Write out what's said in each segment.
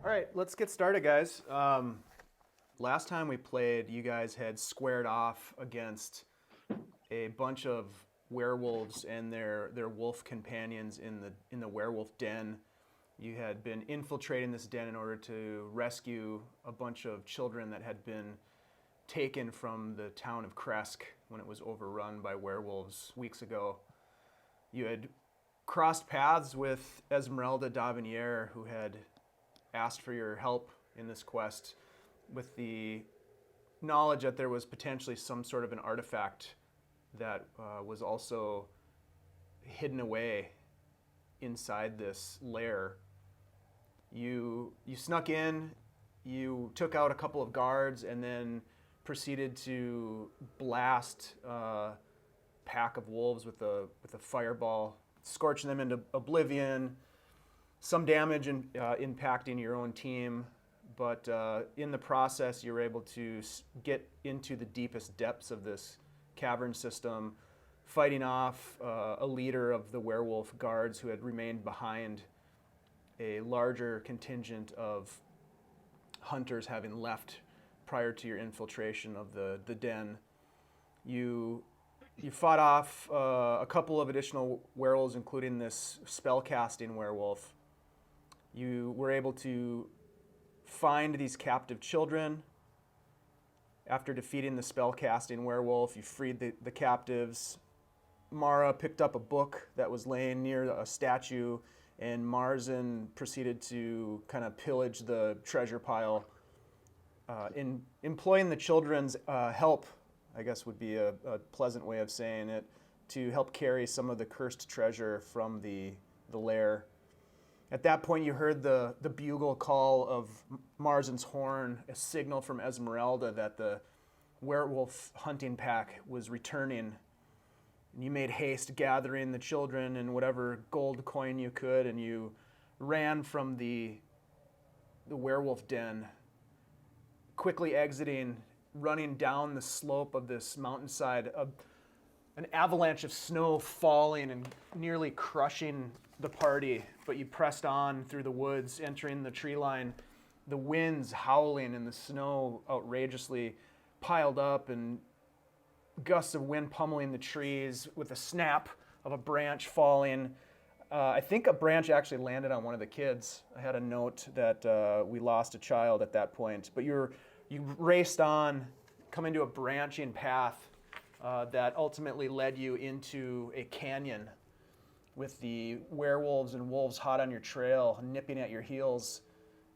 All right, let's get started, guys. Last time we played, you guys had squared off against a bunch of werewolves and their wolf companions in the werewolf den. You had been infiltrating this den in order to rescue a bunch of children that had been taken from the town of Kresk when it was overrun by werewolves weeks ago. You had crossed paths with Esmeralda Davinier, who had asked for your help in this quest with the knowledge that there was potentially some sort of an artifact that was also hidden away inside this lair. You snuck in, you took out a couple of guards, and then proceeded to blast a pack of wolves with a fireball, scorching them into oblivion. Some damage impacting your own team, but in the process, you're able to get into the deepest depths of this cavern system, fighting off a leader of the werewolf guards who had remained behind a larger contingent of hunters having left prior to your infiltration of the den. You fought off a couple of additional werewolves, including this spellcasting werewolf. You were able to find these captive children. After defeating the spellcasting werewolf, you freed the captives. Mara picked up a book that was laying near a statue, and Marzen proceeded to kind of pillage the treasure pile. In employing the children's help, I guess would be a pleasant way of saying it, to help carry some of the cursed treasure from the lair. At that point, you heard the bugle call of Marzen's horn, a signal from Esmeralda that the werewolf hunting pack was returning. And you made haste, gathering the children and whatever gold coin you could, and you ran from the werewolf den, quickly exiting, running down the slope of this mountainside, an avalanche of snow falling and nearly crushing the party, but you pressed on through the woods, entering the tree line, the winds howling and the snow outrageously piled up, and gusts of wind pummeling the trees with a snap of a branch falling. I think a branch actually landed on one of the kids. I had a note that we lost a child at that point, but you raced on, coming to a branching path that ultimately led you into a canyon with the werewolves and wolves hot on your trail, nipping at your heels,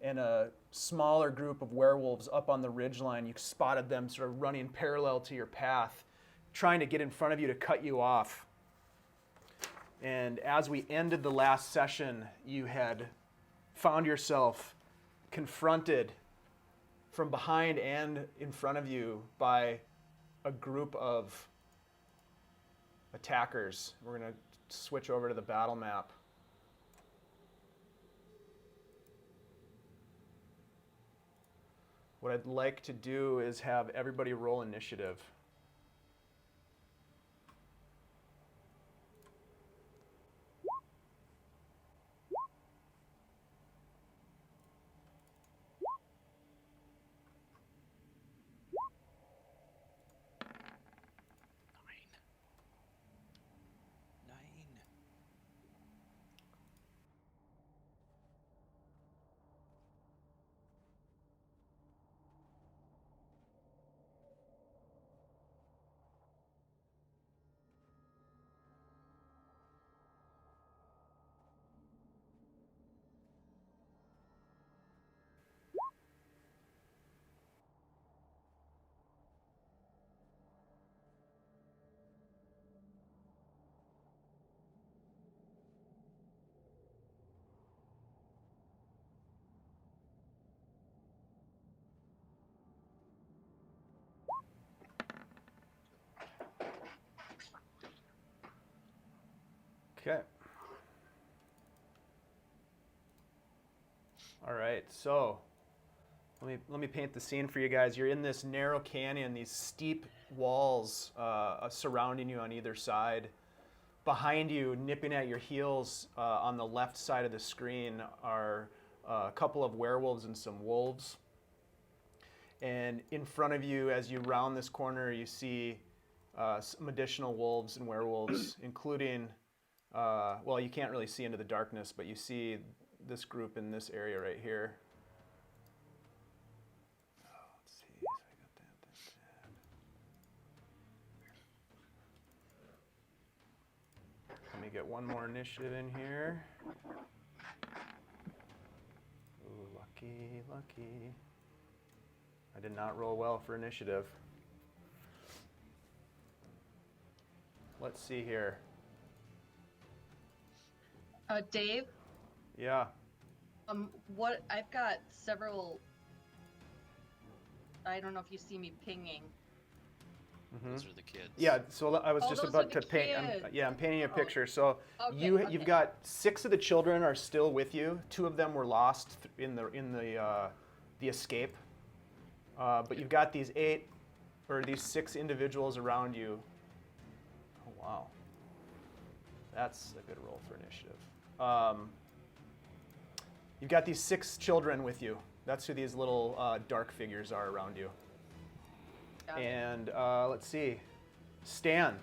and a smaller group of werewolves up on the ridgeline. You spotted them sort of running parallel to your path, trying to get in front of you to cut you off. And as we ended the last session, you had found yourself confronted from behind and in front of you by a group of attackers. We're going to switch over to the battle map. What I'd like to do is have everybody roll initiative. Okay. All right, so let me paint the scene for you guys. You're in this narrow canyon, these steep walls surrounding you on either side. Behind you, nipping at your heels on the left side of the screen, are a couple of werewolves and some wolves. And in front of you, as you round this corner, you see some additional wolves and werewolves, including, well, you can't really see into the darkness, but you see this group in this area right here. Let's see, so I got that. Let me get one more initiative in here. Ooh, lucky, lucky. I did not roll well for initiative. Let's see here. Dave? Yeah. What I've got several. I don't know if you see me pinging. Mm-hmm. Those are the kids. Yeah, so I was just those about are the to paint. I'm painting a picture. So Okay, you've got 6 of the children are still with you. 2 of them were lost in the escape. But you've got these 6 individuals around you. Oh wow, that's a good roll for initiative. You've got these 6 children with you. That's who these little dark figures are around you. And let's see, Stan,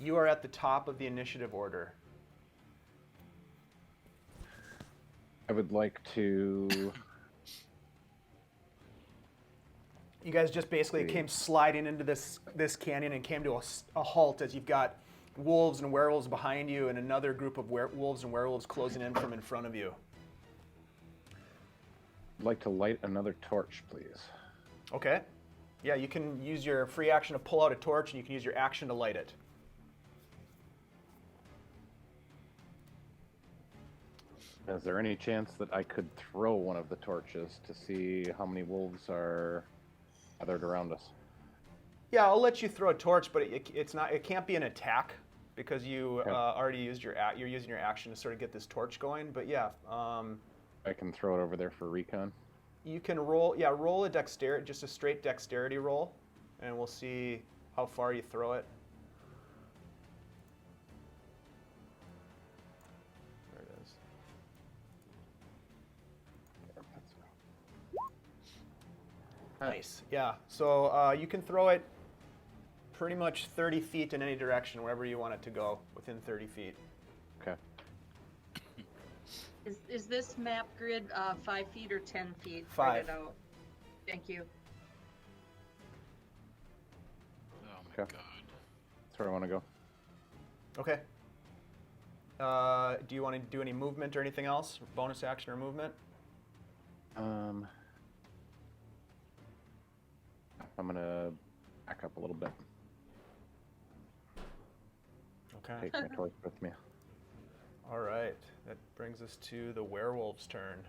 you are at the top of the initiative order. I would like to. You guys just basically came sliding into this canyon and came to a halt as you've got wolves and werewolves behind you and another group of wolves and werewolves closing in from in front of you. I'd like to light another torch, please. Okay. Yeah, you can use your free action to pull out a torch, and you can use your action to light it. Is there any chance that I could throw one of the torches to see how many wolves are gathered around us? Yeah, I'll let you throw a torch, but it can't be an attack because you already used you're using your action to sort of get this torch going. But yeah, I can throw it over there for recon. you can roll a dexterity, just a straight dexterity roll, and we'll see how far you throw it. There it is. Nice. Yeah. So you can throw it pretty much 30 feet in any direction, wherever you want it to go, within 30 feet. Okay. Is this map grid 5 feet or 10 feet? 5. Write it out. Thank you. Oh my Okay. god. That's where I want to go. Okay. Do you want to do any movement or anything else? Bonus action or movement? I'm gonna back up a little bit. Okay. Take my torch with me. All right. That brings us to the werewolf's turn.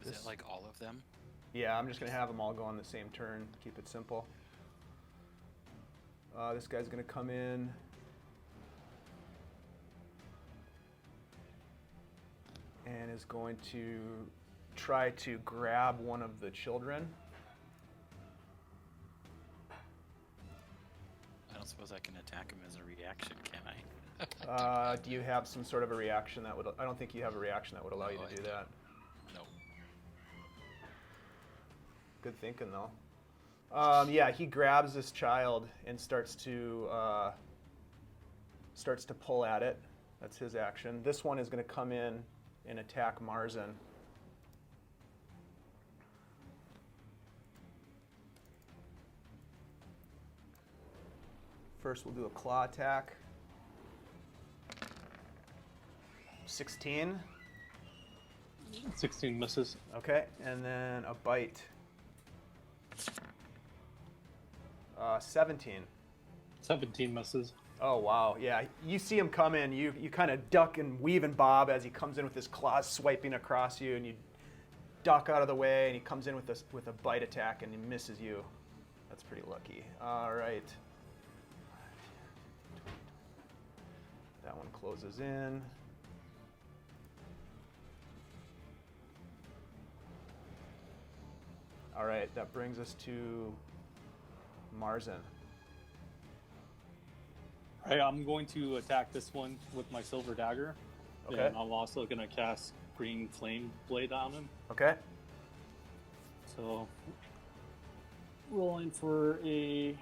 Is it like all of them? Yeah, I'm just going to have them all go on the same turn. Keep it simple. This guy's going to come in. And is going to try to grab one of the children. I don't suppose I can attack him as a reaction, can I? Do you have some sort of a reaction that would... I don't think you have a reaction that would allow you to do that. No. Good thinking, though. Yeah, he grabs this child and starts to pull at it. That's his action. This one is going to come in and attack Marzen. First, we'll do a claw attack. 16. 16 misses. Okay, and then a bite. 17. 17 misses. Oh, wow. Yeah, you see him come in. You kind of duck and weave and bob as he comes in with his claws swiping across you, and you duck out of the way, and he comes in with a bite attack, and he misses you. That's pretty lucky. All right. That one closes in. All right, that brings us to Marzen. Right, I'm going to attack this one with my silver dagger. Okay. And I'm also gonna cast Green Flame Blade on him. Okay. So, rolling for a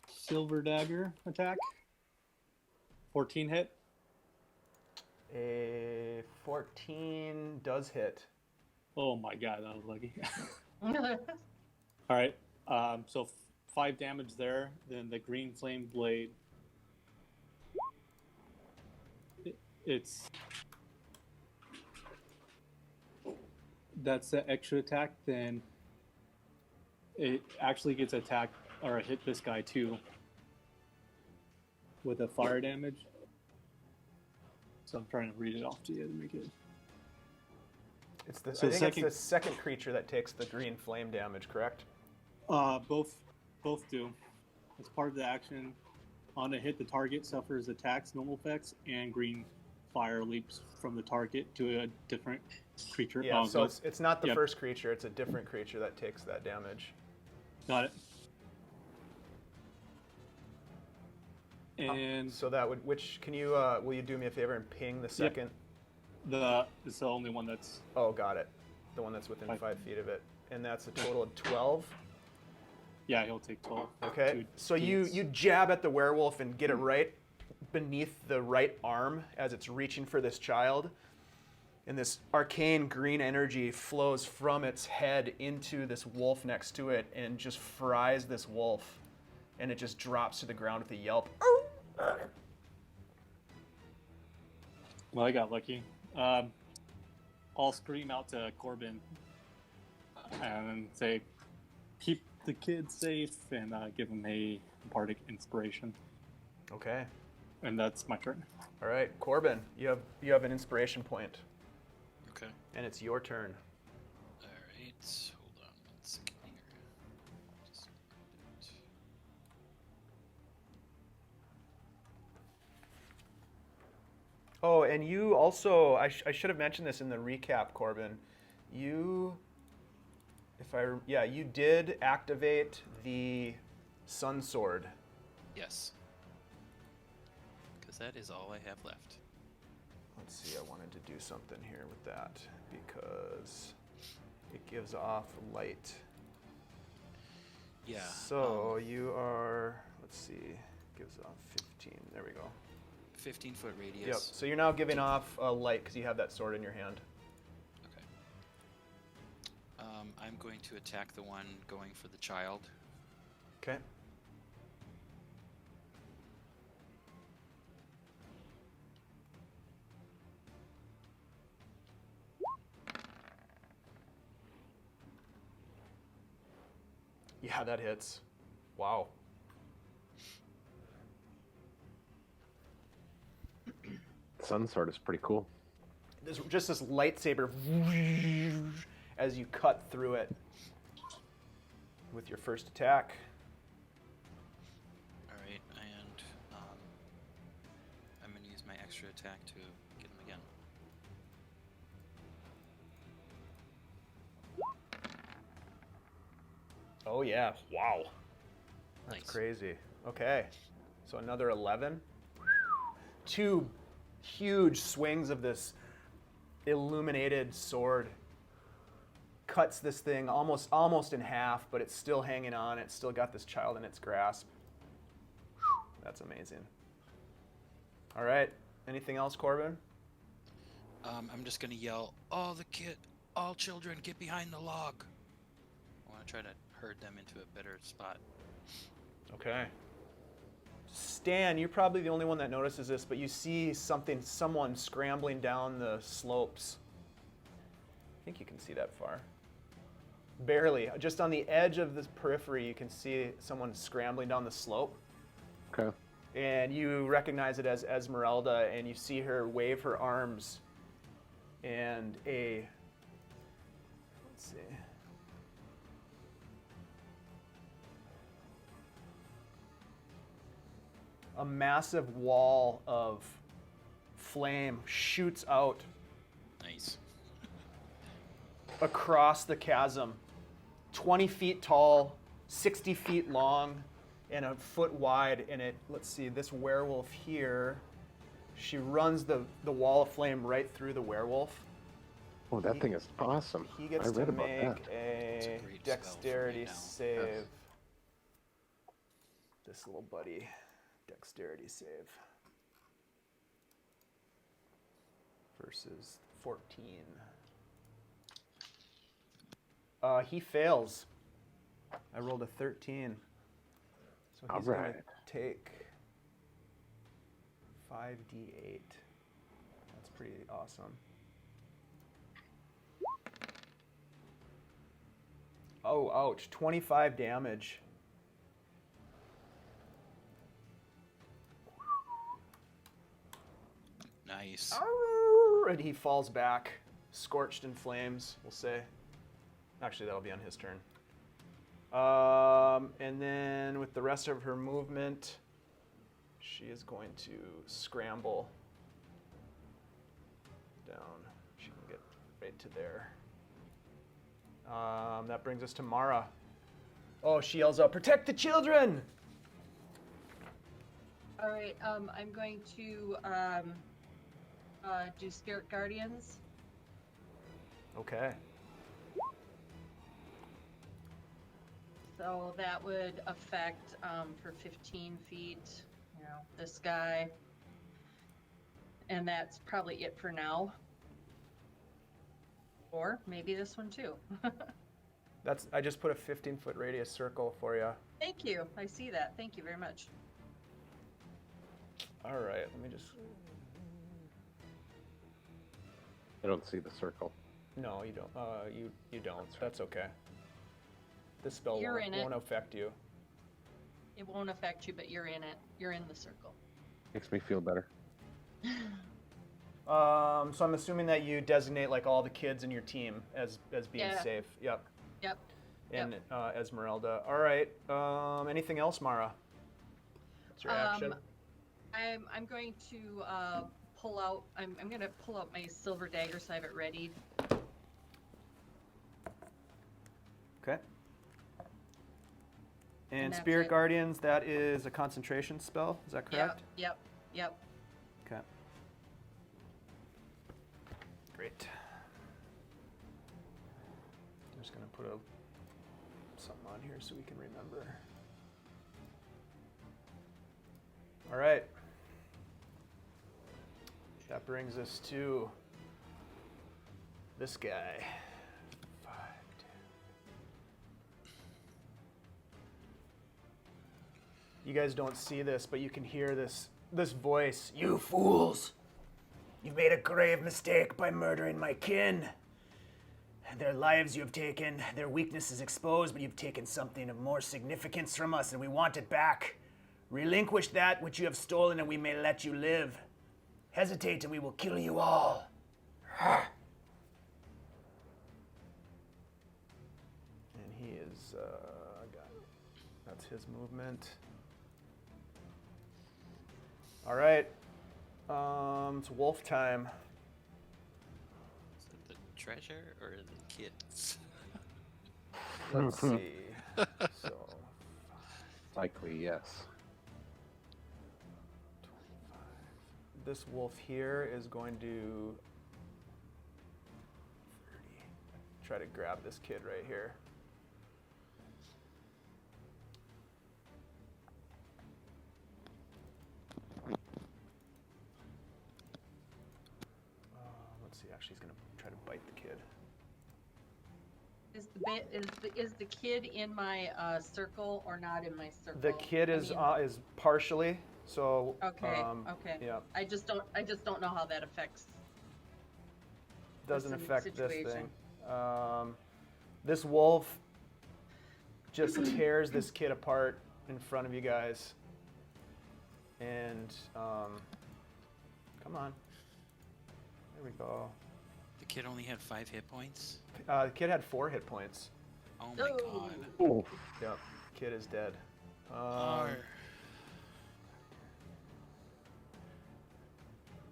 Silver Dagger attack. 14 hit. A 14 does hit. Oh my god, that was lucky. All right. So 5 damage there. Then the Green Flame Blade. That's the extra attack. Then it actually gets attacked or hit this guy too with a fire damage. So I'm trying to read it off to you to make it. It's the, So I think second- it's the second creature that takes the green flame damage, correct? Both do. As part of the action, on a hit, the target suffers attacks, normal effects, and green fire leaps from the target to a different creature. Yeah, so go. it's not the Yep. first creature, it's a different creature that takes that damage. Got it. And So that would, can you, will you do me a favor and ping the second? it's the only one that's Oh, got it. The one that's within 5 feet of it. And that's a total of 12. he'll take 12. Okay, Two so you beats. jab at the werewolf and get it right beneath the right arm as it's reaching for this child. And this arcane green energy flows from its head into this wolf next to it and just fries this wolf. And it just drops to the ground with a yelp. Well, I got lucky. I'll scream out to Corben and say, "Keep the kids safe," and give him a bardic inspiration. Okay. And that's my turn. All right, Corben, you have an inspiration point, Okay. and it's your turn. Alright, hold on 1 second here. Just grab it. Oh, and you also, I should have mentioned this in the recap, Corben. You did activate the Sun Sword. Yes. Because that is all I have left. Let's see, I wanted to do something here with that because it gives off light. Yeah. So you are, let's see, gives off 15. There we go. 15-foot radius. Yep. So you're now giving off light because you have that sword in your hand. Okay. I'm going to attack the one going for the child. Okay. Yeah, that hits. Wow. Sun Sword is pretty cool. There's just this lightsaber as you cut through it with your first attack. Alright, and I'm going to use my extra attack to get him again. Oh yeah, wow. That's Nice. crazy. Okay, so another 11. Two huge swings of this illuminated sword cuts this thing almost in half, but it's still hanging on. It's still got this child in its grasp. That's amazing. All right, anything else, Corben? I'm just going to yell, all children, get behind the log. I want to try to herd them into a better spot. Okay. Stan, you're probably the only one that notices this, but you see someone scrambling down the slopes. I think you can see that far. Barely. Just on the edge of the periphery, you can see someone scrambling down the slope. Okay. And you recognize it as Esmeralda, and you see her wave her arms, and let's see. A massive wall of flame shoots out Nice. across the chasm, 20 feet tall, 60 feet long, and a foot wide. And let's see, this werewolf here She runs the wall of flame right through the werewolf. Oh, that thing is awesome. He gets I read to about make that. It's a a great spell for me dexterity now. save. Yes. This little buddy, dexterity save. Versus 14. He fails. I rolled a 13. So he's going Alright. to take 5d8. That's pretty awesome. Oh, ouch. 25 damage. Nice. And he falls back, scorched in flames, we'll say. Actually, that'll be on his turn. And then with the rest of her movement, she is going to scramble down. She can get right to there. That brings us to Mara. Oh, she yells out, "Protect the children!" All right. I'm going to do Spirit Guardians. Okay. So that would affect for 15 feet, you know, this guy. And that's probably it for now. Or maybe this one too. I just put a 15-foot radius circle for you. Thank you. I see that. Thank you very much. All right, let me just. I don't see the circle. No, you don't. You don't. That's okay. This spell You're in it. won't affect you. It won't affect you, but you're in it. You're in the circle. Makes me feel better. So I'm assuming that you designate like all the kids in your team as being Yeah. safe. Yep. Yep. And Esmeralda. All right. Anything else, Mara? What's your action? I'm going to pull out. I'm going to pull out my silver dagger so I have it ready. Okay. And that's Spirit it. Guardians, that is a concentration spell. Is that correct? Yep. Okay. Great. I'm just going to put something on here so we can remember. All right. That brings us to this guy. 5, 2. You guys don't see this, but you can hear this voice. "You fools! You've made a grave mistake by murdering my kin. Their lives you have taken, their weakness is exposed, but you've taken something of more significance from us, and we want it back. Relinquish that which you have stolen, and we may let you live. Hesitate, and we will kill you all." And he is, that's his movement. All right. It's wolf time. Is it the treasure or the kids? Let's see. So, Likely, yes. this wolf here is going to 30. Try to grab this kid right here. Let's see. Actually, he's going to try to bite the kid. Is the kid in my circle or not in my circle? The kid I is mean- is partially. So Okay. Okay. Yeah, I just don't know how that affects. doesn't Person affect this situation. thing. This wolf just tears this kid apart in front of you guys. And come on. There we go. The kid only had 5 hit points. The kid had 4 hit points. Oh my Oh. god. Oh, Yep. Kid is dead. Arr.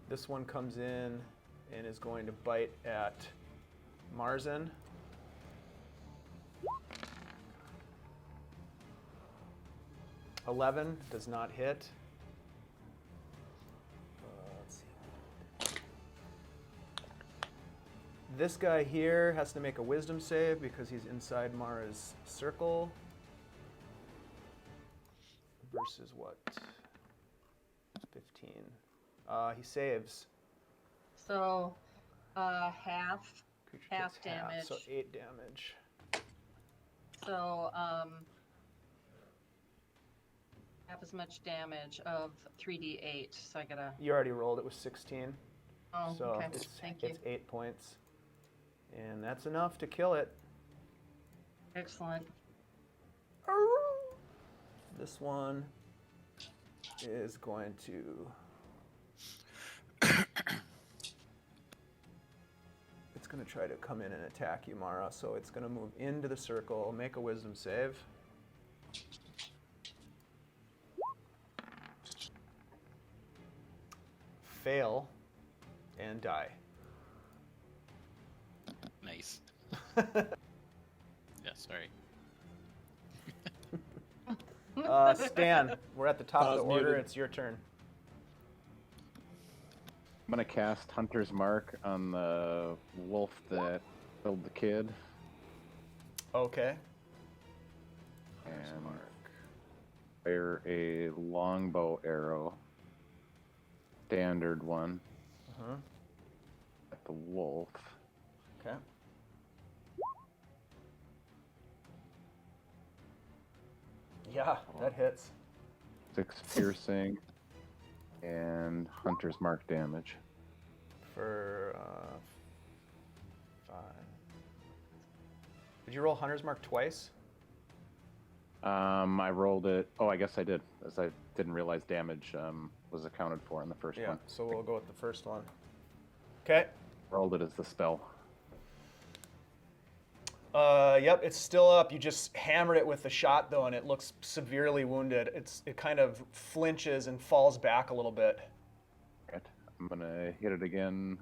This one comes in and is going to bite at Marzen. (11) does not hit. Let's see. This guy here has to make a wisdom save because he's inside Mara's circle. Versus what? 15. He saves. So, half Creature Half takes half, damage. so 8 damage. So, half as much damage of 3d8. So I gotta. You already rolled it with 16. Oh, So okay. it's, Thank you. it's 8 points. And that's enough to kill it. Excellent. This one is going to... It's going to try to come in and attack you, Mara. So it's going to move into the circle, make a wisdom save. Fail and die. Nice. Yeah, sorry. Stan, we're at the top of the was order. muted. It's your turn. I'm gonna cast Hunter's Mark on the wolf that killed the kid. Okay. And fire a longbow arrow. Standard one. Uh-huh. At the wolf. Okay. Yeah, that hits. 6 piercing. And Hunter's Mark damage. For 5. Did you roll Hunter's Mark twice? I rolled it. Oh, I guess I did, as I didn't realize damage was accounted for in the first Yeah, one. so we'll go with the first one. Okay. Rolled it as the spell. Yep, it's still up. You just hammered it with the shot though, and it looks severely wounded. It kind of flinches and falls back a little bit. Right. I'm gonna hit it again.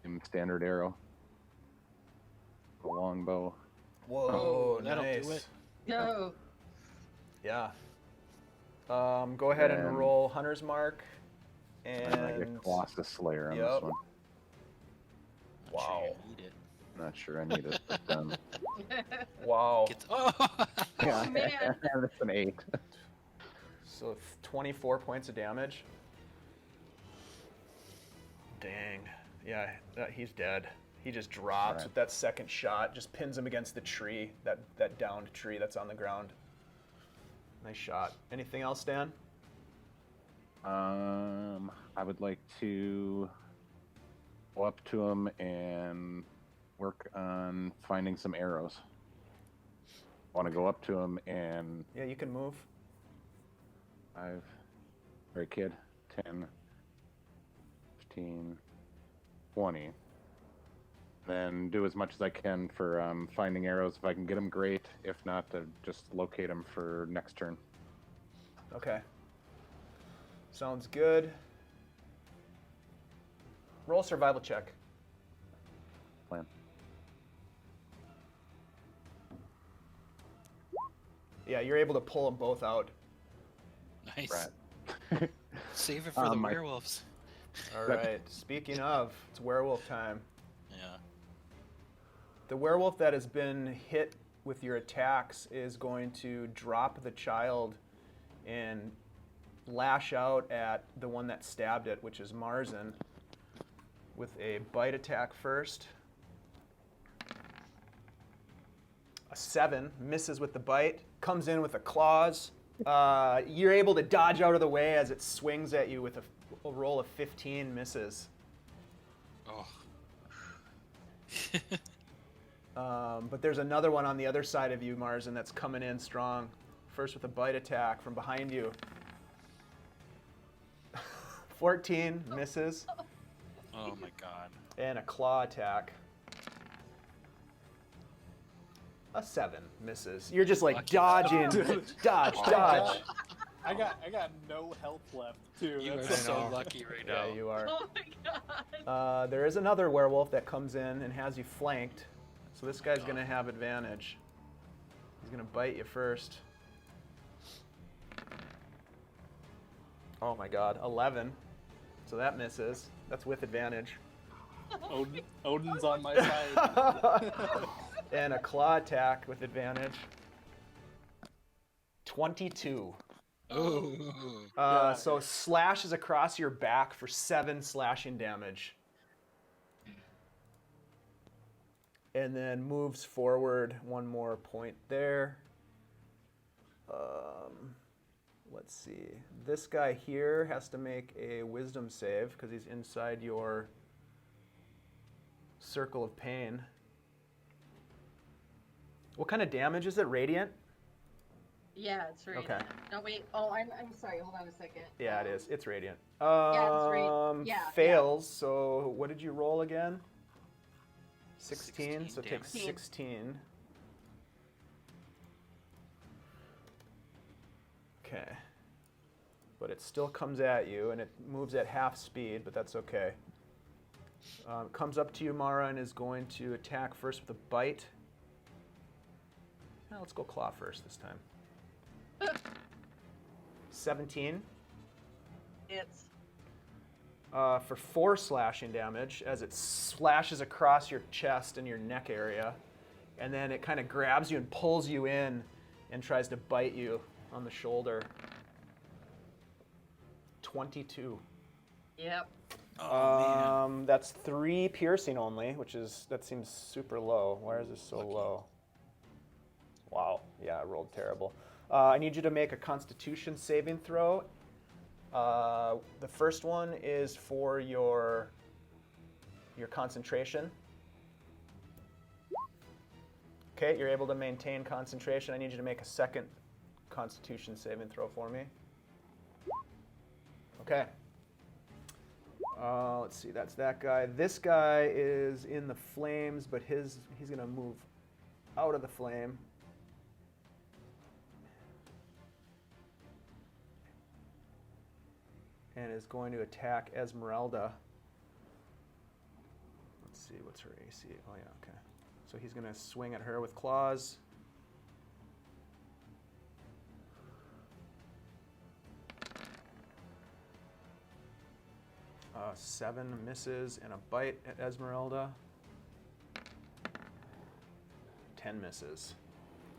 In standard arrow. The longbow. Whoa, that'll do nice. it. Go. Yeah. Go ahead and And- roll Hunter's Mark. And I And get Colossus Slayer on Yep. this one. Not sure you Wow. need it. Not sure I need it. But, wow. Get oh! yeah, man. that's an 8. So 24 points of damage. Dang. Yeah, he's dead. He just drops Right. with that second shot. Just pins him against the tree, that downed tree that's on the ground. Nice shot. Anything else, Dan? I would like to go up to him and work on finding some arrows. I want to go up to him and Yeah, you can move. 5, very kid, 10, 15, 20. Then do as much as I can for finding arrows. If I can get them, great. If not, just locate them for next turn. Okay. Sounds good. Roll a survival check. Plan. Yeah, you're able to pull them both out. Nice. Right. Save it for the my- werewolves. All right. Speaking of, it's werewolf time. Yeah. The werewolf that has been hit with your attacks is going to drop the child and lash out at the one that stabbed it, which is Marzen, with a bite attack first. A 7, misses with the bite, comes in with the claws. You're able to dodge out of the way as it swings at you with a roll of 15, misses. Oh. But there's another one on the other side of you, Marzen, that's coming in strong. First with a bite attack from behind you. 14, misses. Oh my god. And a claw attack. A 7, misses. You're just like Lucky. dodging. Dodge, dodge. I got no health left too. You are That's so know. lucky right now. Yeah, you are. Oh my god. There is another werewolf that comes in and has you flanked. So this guy's going to have advantage. He's going to bite you first. Oh my god, 11. So that misses. That's with advantage. Odin's on my side. And a claw attack with advantage. 22. Oh. Yeah. So slashes across your back for 7 slashing damage. And then moves forward 1 more point there. Let's see. This guy here has to make a wisdom save because he's inside your circle of pain. What kind of damage is it? Radiant? Yeah, it's radiant. Okay. No, wait. Oh, I'm sorry. Hold on a second. Yeah, it is. It's radiant. Yeah, it's radiant. Yeah, Fails. So what did you roll again? 16. 16 So take damage. 16. Okay. But it still comes at you, and it moves at half speed, but that's okay. Comes up to you, Mara, and is going to attack first with a bite. Now let's go claw first this time. 17. It's For 4 slashing damage as it slashes across your chest and your neck area. And then it kind of grabs you and pulls you in and tries to bite you on the shoulder. 22. yep. Oh, man. That's 3 piercing only, that seems super low. Why is this so Lucky. low? Wow, yeah, I rolled terrible. I need you to make a Constitution saving throw. The first one is for your concentration. Okay, you're able to maintain concentration. I need you to make a second Constitution saving throw for me. Okay. Let's see, that's that guy. This guy is in the flames, but he's going to move out of the flame. And is going to attack Esmeralda. Let's see, what's her AC? Oh, yeah, okay. So he's going to swing at her with claws. Uh, 7 misses and a bite at Esmeralda. 10 misses.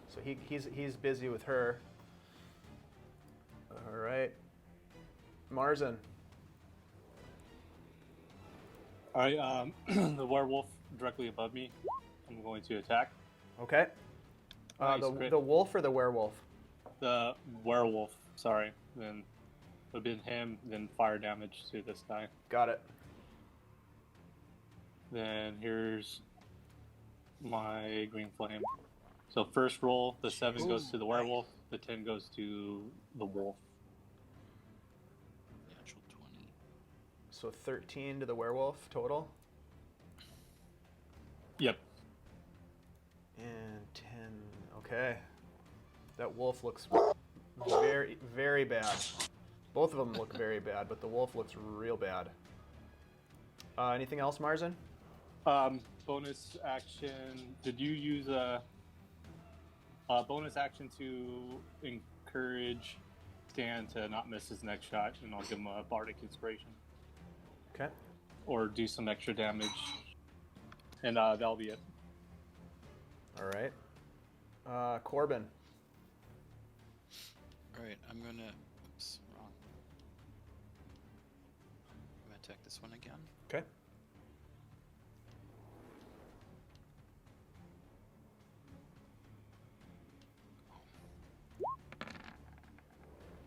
So he's busy with her. All right. Marzen. All right, the werewolf directly above me. I'm going to attack. Okay. Nice, crit. The wolf or the werewolf? The werewolf, sorry. Then would have been him, then fire damage to this guy. Got it. Then here's my green flame. So first roll, the 7 goes to the werewolf, the 10 goes to the wolf. Natural 20. So 13 to the werewolf total. Yep. And 10. Okay. That wolf looks very, very bad. Both of them look very bad, but the wolf looks real bad. Anything else, Marzen? Bonus action. Did you use a bonus action to encourage Stan to not miss his next shot, and I'll give him a bardic inspiration, Okay. or do some extra damage, and that'll be it. All right. Corben. Alright, I'm gonna. Oops, wrong. I'm gonna attack this one again. Okay.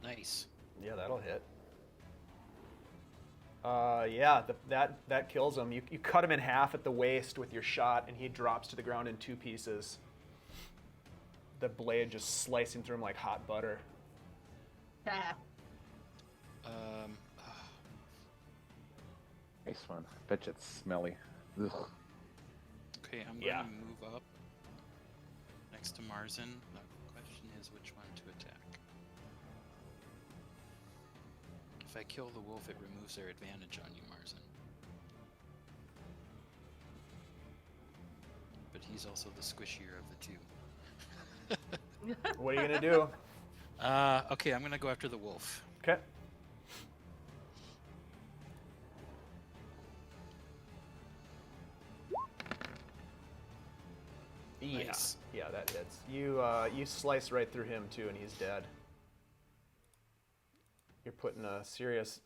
Nice. Yeah, that'll hit. Yeah, that kills him. You cut him in half at the waist with your shot, and he drops to the ground in 2 pieces. The blade just slicing through him like hot butter. Ah, Nice one. Bet you it's smelly. Ugh. Okay, I'm Yeah. gonna move up next to Marzen. The question is which one to attack. If I kill the wolf, it removes their advantage on you, Marzen. But he's also the squishier of the 2. What are you gonna do? Okay, I'm gonna go after the wolf. Okay. Yeah, Nice. yeah, that hits. You slice right through him too, and he's dead. You're putting a serious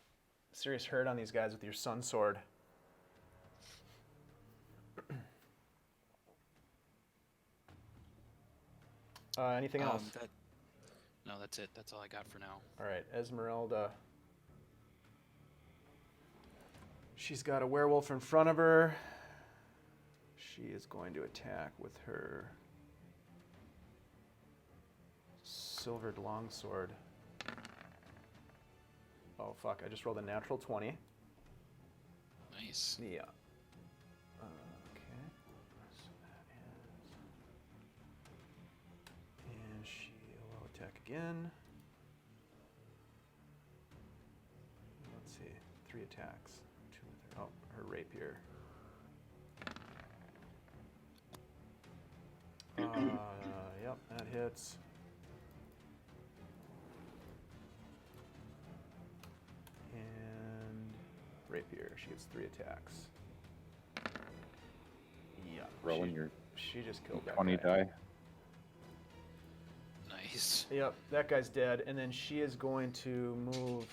hurt on these guys with your sun sword. Anything else? No, that's it. That's all I got for now. All right, Esmeralda. She's got a werewolf in front of her. She is going to attack with her silvered longsword. Oh, fuck. I just rolled a natural 20. Nice. Yeah. Okay. So that is... And she will attack again. Let's see. 3 attacks. 2 with her. Oh, her rapier. Yep, that hits. And rapier, she gets 3 attacks. Yeah. Rolling your She just killed that 20 guy. die. Nice. Yep, that guy's dead. And then she is going to move.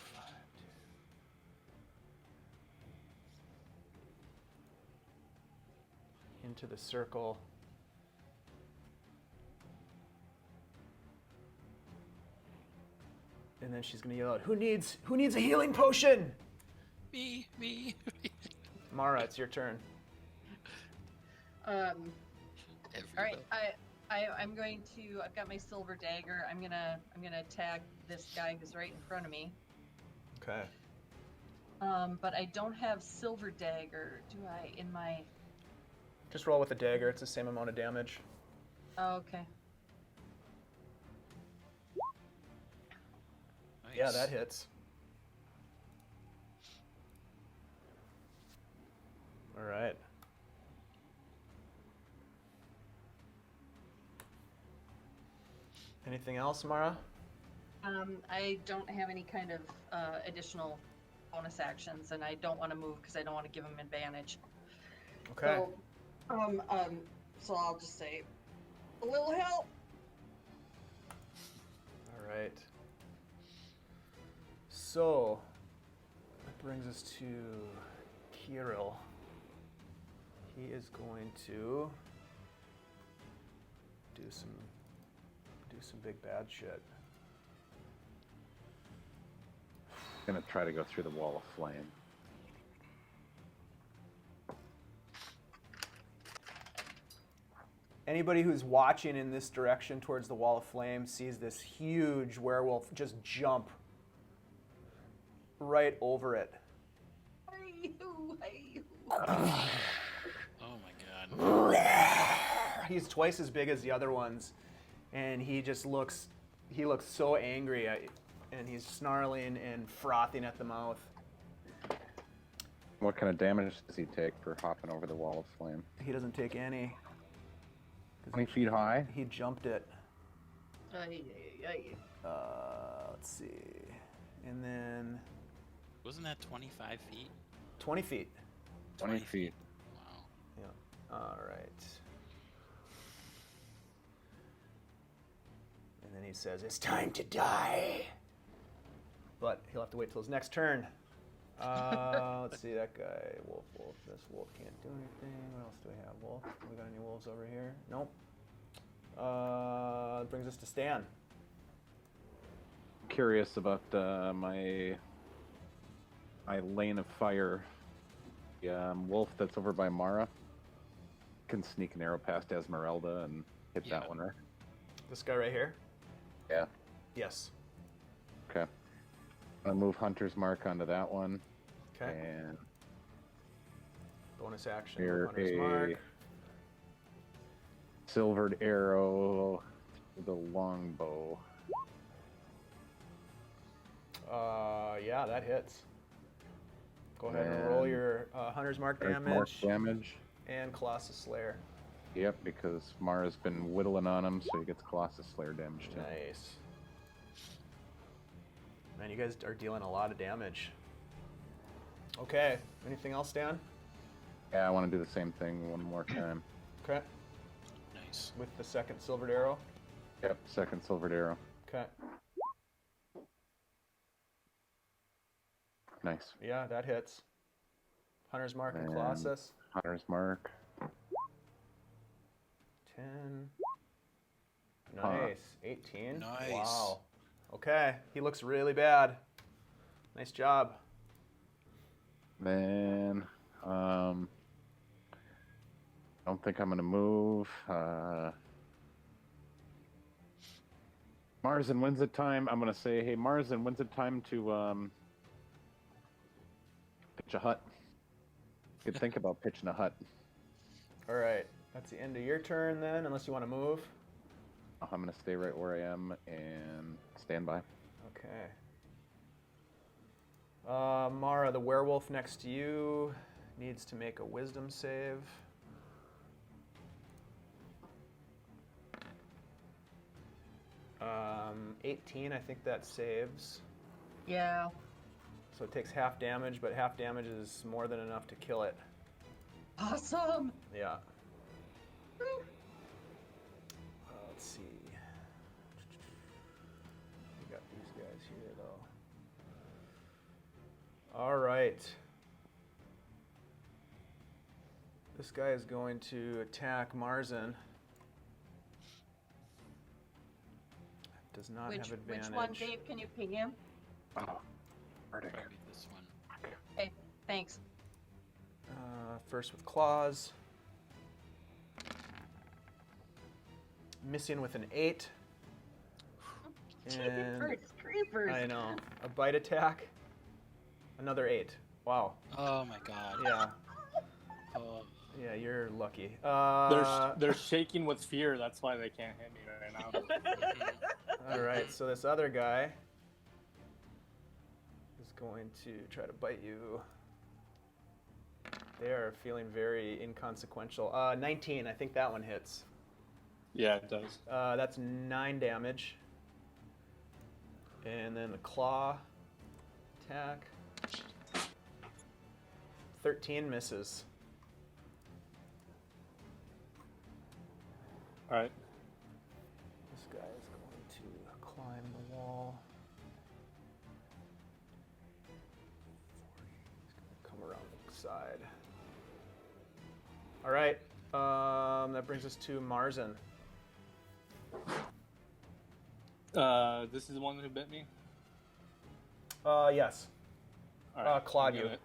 Into the circle. And then she's gonna yell out, "Who needs a healing potion?" Me. Mara, it's your turn. All right, Everybody. I'm going to. I've got my silver dagger. I'm gonna attack this guy who's right in front of me. Okay. But I don't have silver dagger, do I? In my. Just roll with the dagger. It's the same amount of damage. Oh, okay. Nice. Yeah, that hits. All right. Anything else, Mara? I don't have any kind of additional bonus actions, and I don't want to move because I don't want to give him advantage. Okay. So I'll just say, a little help. All right. So that brings us to Kirill. He is going to do some big bad shit. Gonna try to go through the wall of flame. Anybody who's watching in this direction towards the wall of flame sees this huge werewolf just jump right over it. Oh my god. He's twice as big as the other ones, and he looks so angry, and he's snarling and frothing at the mouth. What kind of damage does he take for hopping over the wall of flame? He doesn't take any. 20 feet high? He jumped it. Let's see. And then Wasn't that 25 feet? 20 feet. 20 feet. Wow. Yeah. All right. And then he says, "It's time to die." But he'll have to wait till his next turn. Let's see, that guy, wolf. This wolf can't do anything. What else do we have? Wolf? We got any wolves over here? Nope. Brings us to Stan. Curious about my lane of fire. The wolf that's over by Mara can sneak an arrow past Esmeralda and hit Yeah. that one, right? This guy right here? Yeah. Yes. Okay. I'll move Hunter's Mark onto that one. Okay. And Bonus action. here Hunter's a Mark. silvered arrow with a longbow. Yeah, that hits. Go ahead and roll your Hunter's Mark There's more damage damage. and Colossus Slayer. Yep, because Mara's been whittling on him, so he gets Colossus Slayer damage too. Nice. Man, you guys are dealing a lot of damage. Okay. Anything else, Dan? Yeah, I want to do the same thing one more time. Okay. Nice. with the second silvered arrow. Yep, second silvered arrow. Okay. Nice. Yeah, that hits. Hunter's Mark and And- Colossus. Hunter's mark. 10. Huh. Nice. 18. Nice. Wow. Okay, he looks really bad. Nice job. Then, I don't think I'm gonna move. Marzen, when's it time? I'm gonna say, hey, Marzen, when's it time to pitch a hut? You could think about pitching a hut. All right, that's the end of your turn then, unless you want to move. I'm gonna stay right where I am and stand by. Okay. Mara, the werewolf next to you, needs to make a wisdom save. Um, 18, I think that saves. Yeah. So it takes half damage, but half damage is more than enough to kill it. Awesome. Yeah. Let's see. We got these guys here, though. All right. This guy is going to attack Marzen. Does not have advantage. Which one, Dave? Can you ping him? Oh, Arctic. Probably this one. Okay, thanks. First with claws. Missing with an 8. And Creepers, creepers. I know. A bite attack. Another 8. Wow. Oh my god. Yeah. Oh. Yeah, you're lucky. They're shaking with fear. That's why they can't hit me right now. All right, so this other guy is going to try to bite you. They are feeling very inconsequential. 19, I think that one hits. Yeah, it does. That's 9 damage. And then the claw attack. 13 misses. All right. This guy is going to climb the wall. He's going to come around the side. All right. That brings us to Marzen. This is the one who bit me. Yes. All clawed I'm you. gonna-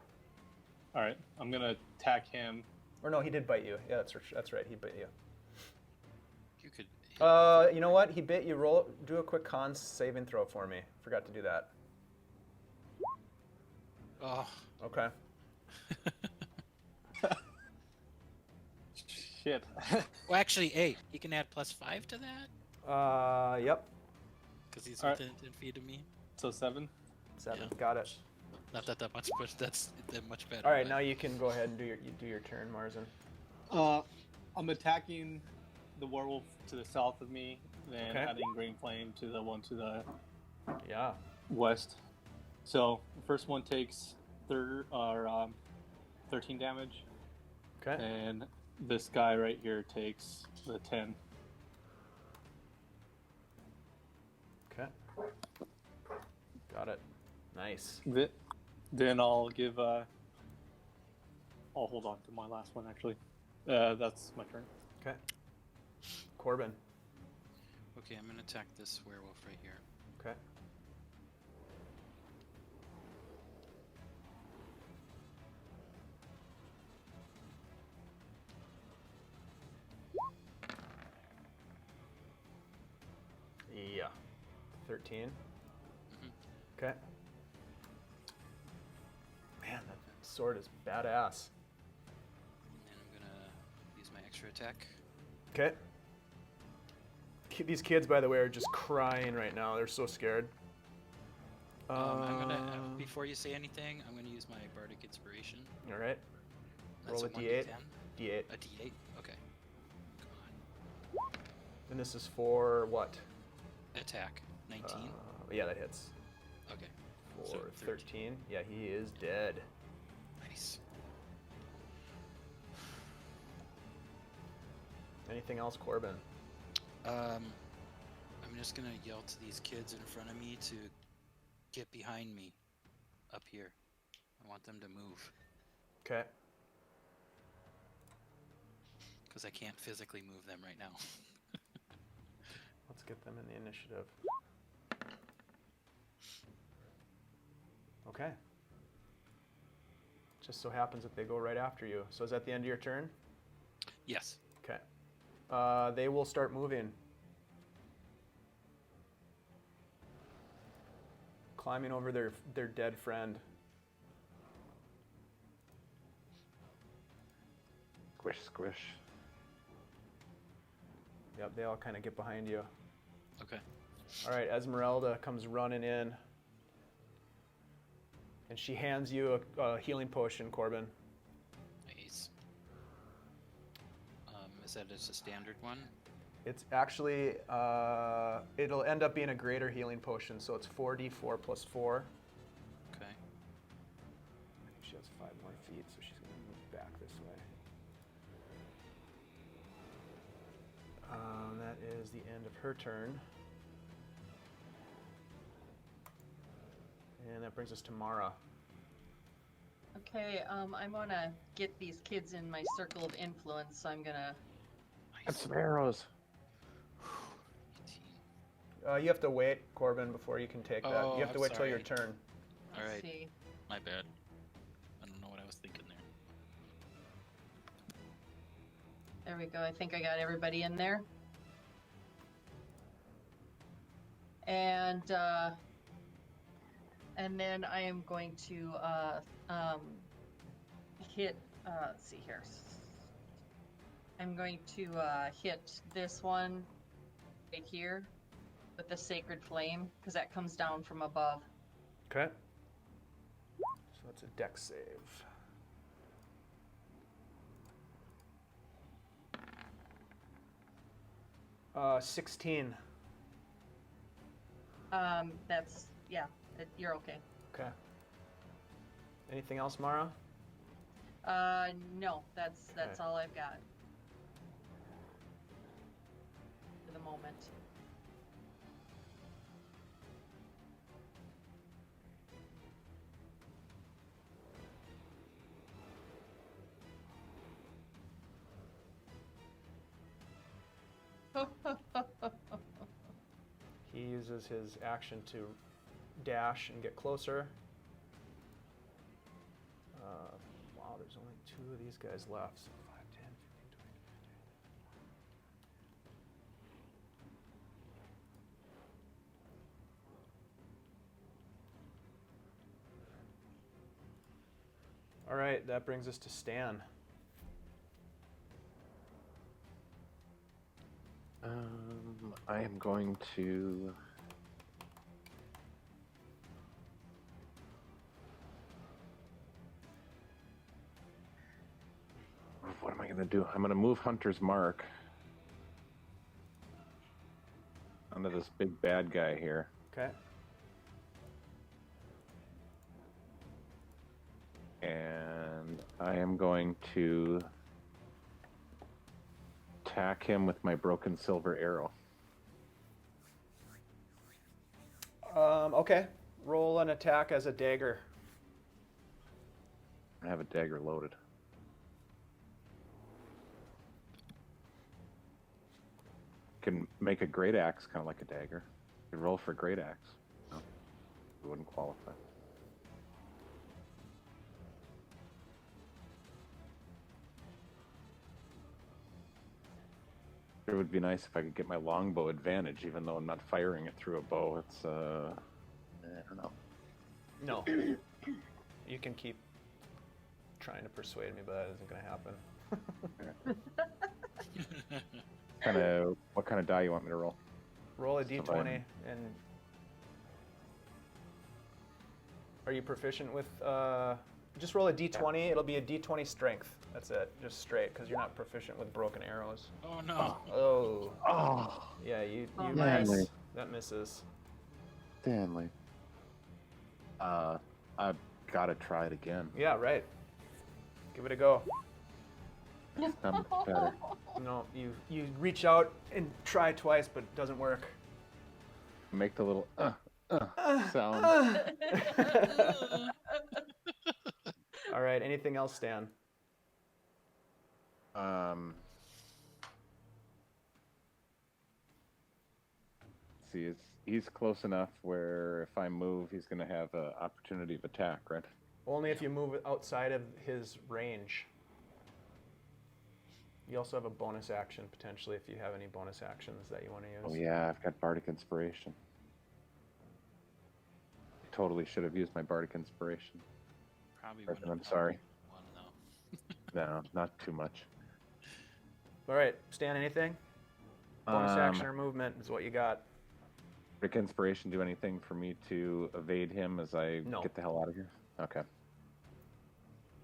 All right, I'm gonna attack him. Or no, he did bite you. Yeah, that's right. He bit you. You could. You know what? He bit you. Do a quick con saving throw for me. Forgot to do that. Oh. Okay. Shit. Well, actually, hey, you can add +5 to that Yep. because he's Alright. within 10 feet of me. So 7. 7. Yeah. Got it. Not that much, but that's much better. All right, but- now you can go ahead and do your turn, Marzen. I'm attacking the werewolf to the south of me, then Okay. adding green flame to the one to the Yeah. west. So the first one takes 13 damage, Okay. and this guy right here takes the 10. Okay. Got it. Nice. Then I'll give. I'll hold on to my last one actually. That's my turn. Okay. Corben. Okay, I'm gonna attack this werewolf right here. Okay. Yeah. 13. Okay. Man, that sword is badass. And I'm gonna use my extra attack. Okay. These kids, by the way, are just crying right now. They're so scared. I'm gonna before you say anything, I'm gonna use my bardic inspiration. All right. That's Roll a a d8. 1d10. D8. A d8. Okay. Come on. And this is for what? Attack. 19. Yeah, that hits. Okay. For So 13. Yeah, he is dead. Nice. Anything else, Corben? I'm just gonna yell to these kids in front of me to get behind me up here. I want them to move Okay. because I can't physically move them right now. Let's get them in the initiative. Okay. Just so happens that they go right after you. So is that the end of your turn? Yes. Okay. They will start moving. Climbing over their dead friend. Squish, squish. Yep, they all kind of get behind you. Okay. All right, Esmeralda comes running in. And she hands you a healing potion, Corben. Nice. Is that just a standard one? It's actually, it'll end up being a greater healing potion, so it's 4d4 plus 4. Okay. I think she has 5 more feet, so she's going to move back this way. That is the end of her turn. And that brings us to Mara. Okay, I want to get these kids in my circle of influence, so I'm gonna. Get some arrows. 18. You have to wait, Corben, before you can take that. Oh, You have to I'm wait till your sorry. turn. All right. See. My bad. I don't know what I was thinking there. There we go. I think I got everybody in there. And then I am going to hit. Let's see here. I'm going to hit this one right here with the sacred flame because that comes down from above. Okay. So that's a dex save. Uh, 16. That's you're okay. Okay. Anything else, Mara? No, that's Okay. all I've got for the moment. He uses his action to dash and get closer. Wow, there's only 2 of these guys left. So 5, 10, 15, 20. All right, that brings us to Stan. I am going to. What am I going to do? I'm going to move Hunter's Mark onto this big bad guy here. Okay. And I am going to attack him with my broken silver arrow. Okay. Roll an attack as a dagger. I have a dagger loaded. Can make a great axe kind of like a dagger. You roll for a great axe. No, it wouldn't qualify. It would be nice if I could get my longbow advantage, even though I'm not firing it through a bow. It's I don't know. No. You can keep trying to persuade me, but that isn't going to happen. What kind of die you want me to roll? Roll a So d20 I'm- and are you proficient with just roll a d20. It'll be a d20 strength. That's it. Just straight because you're not proficient with broken arrows. Oh no. Oh. Oh, Yeah, you Oh, miss. nice. That misses. Stanley. I've got to try it again. Yeah, right. Give it a go. Not much better. No, you reach out and try twice, but it doesn't work. Make the little sound. All right. Anything else, Stan? See, he's close enough where if I move, he's going to have an opportunity of attack, right? Only if you move outside of his range. You also have a bonus action potentially if you have any bonus actions that you want to use. Oh yeah, I've got Bardic Inspiration. Totally should have used my Bardic Inspiration. Probably Preston, wouldn't I'm have sorry. One though. No, not too much. All right, Stan, anything? Bonus action or movement is what you got. Bardic Inspiration do anything for me to evade him as I No. get the hell out of here? Okay.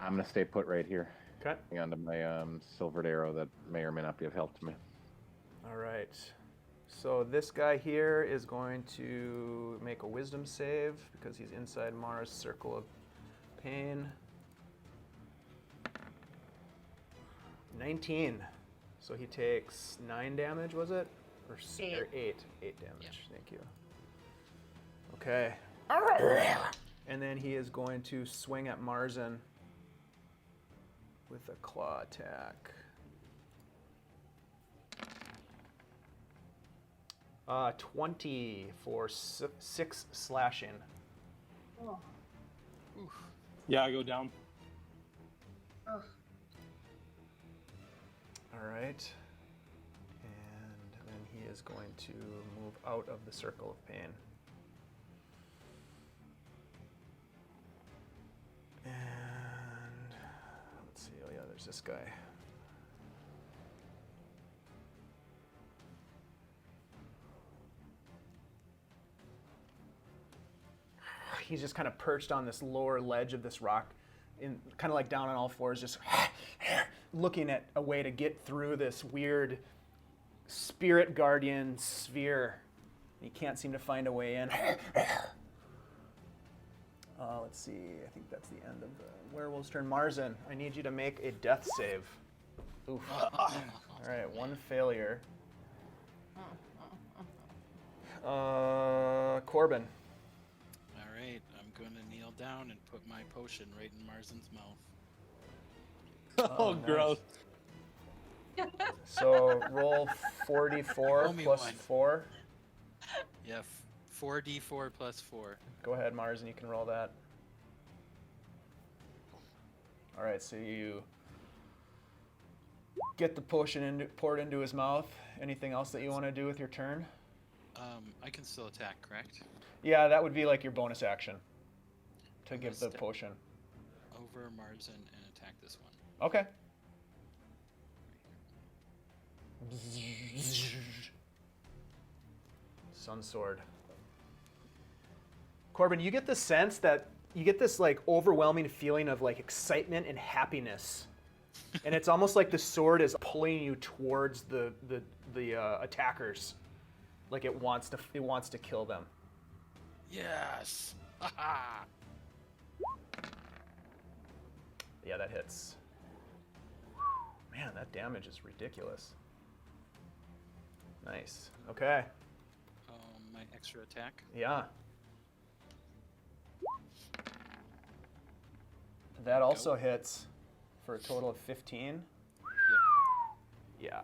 I'm going to stay put right here. Okay. Hang on to my silvered arrow that may or may not be of help to me. All right. So this guy here is going to make a wisdom save because he's inside Mara's circle of pain. 19. So he takes 9 damage, was it? Or 8? 8 damage. Yeah. Thank you. Okay. And then he is going to swing at Marzen with a claw attack. 20 for 6 slashing. Oh. Yeah, I go down. Ugh. All right. And then he is going to move out of the circle of pain. And let's see. Oh yeah, there's this guy. He's just kind of perched on this lower ledge of this rock, in kind of like down on all fours, just looking at a way to get through this weird spirit guardian sphere. He can't seem to find a way in. Let's see. I think that's the end of the werewolf's turn. Marzen, I need you to make a death save. Oof. All right, 1 failure. Corben. All right, I'm going to kneel down and put my potion right in Marzen's mouth. Oh, nice. gross. So roll 4d4 Roll me plus one. 4. Yeah, 4d4 plus 4. Go ahead, Marzen, you can roll that. All right, so you get the potion poured into his mouth. Anything else that you want to do with your turn? I can still attack, correct? Yeah, that would be like your bonus action to I'm give gonna the step potion. Over Marzen and attack this one. Okay. Sun Sword. Corben, you get the sense that you get this like overwhelming feeling of like excitement and happiness, and it's almost like the sword is pulling you towards the attackers, like it wants to kill them. Yes! Haha! Yeah, that hits. Man, that damage is ridiculous. Nice. Okay. My extra attack. Yeah. That also hits for a total of 15. Yep. Yeah.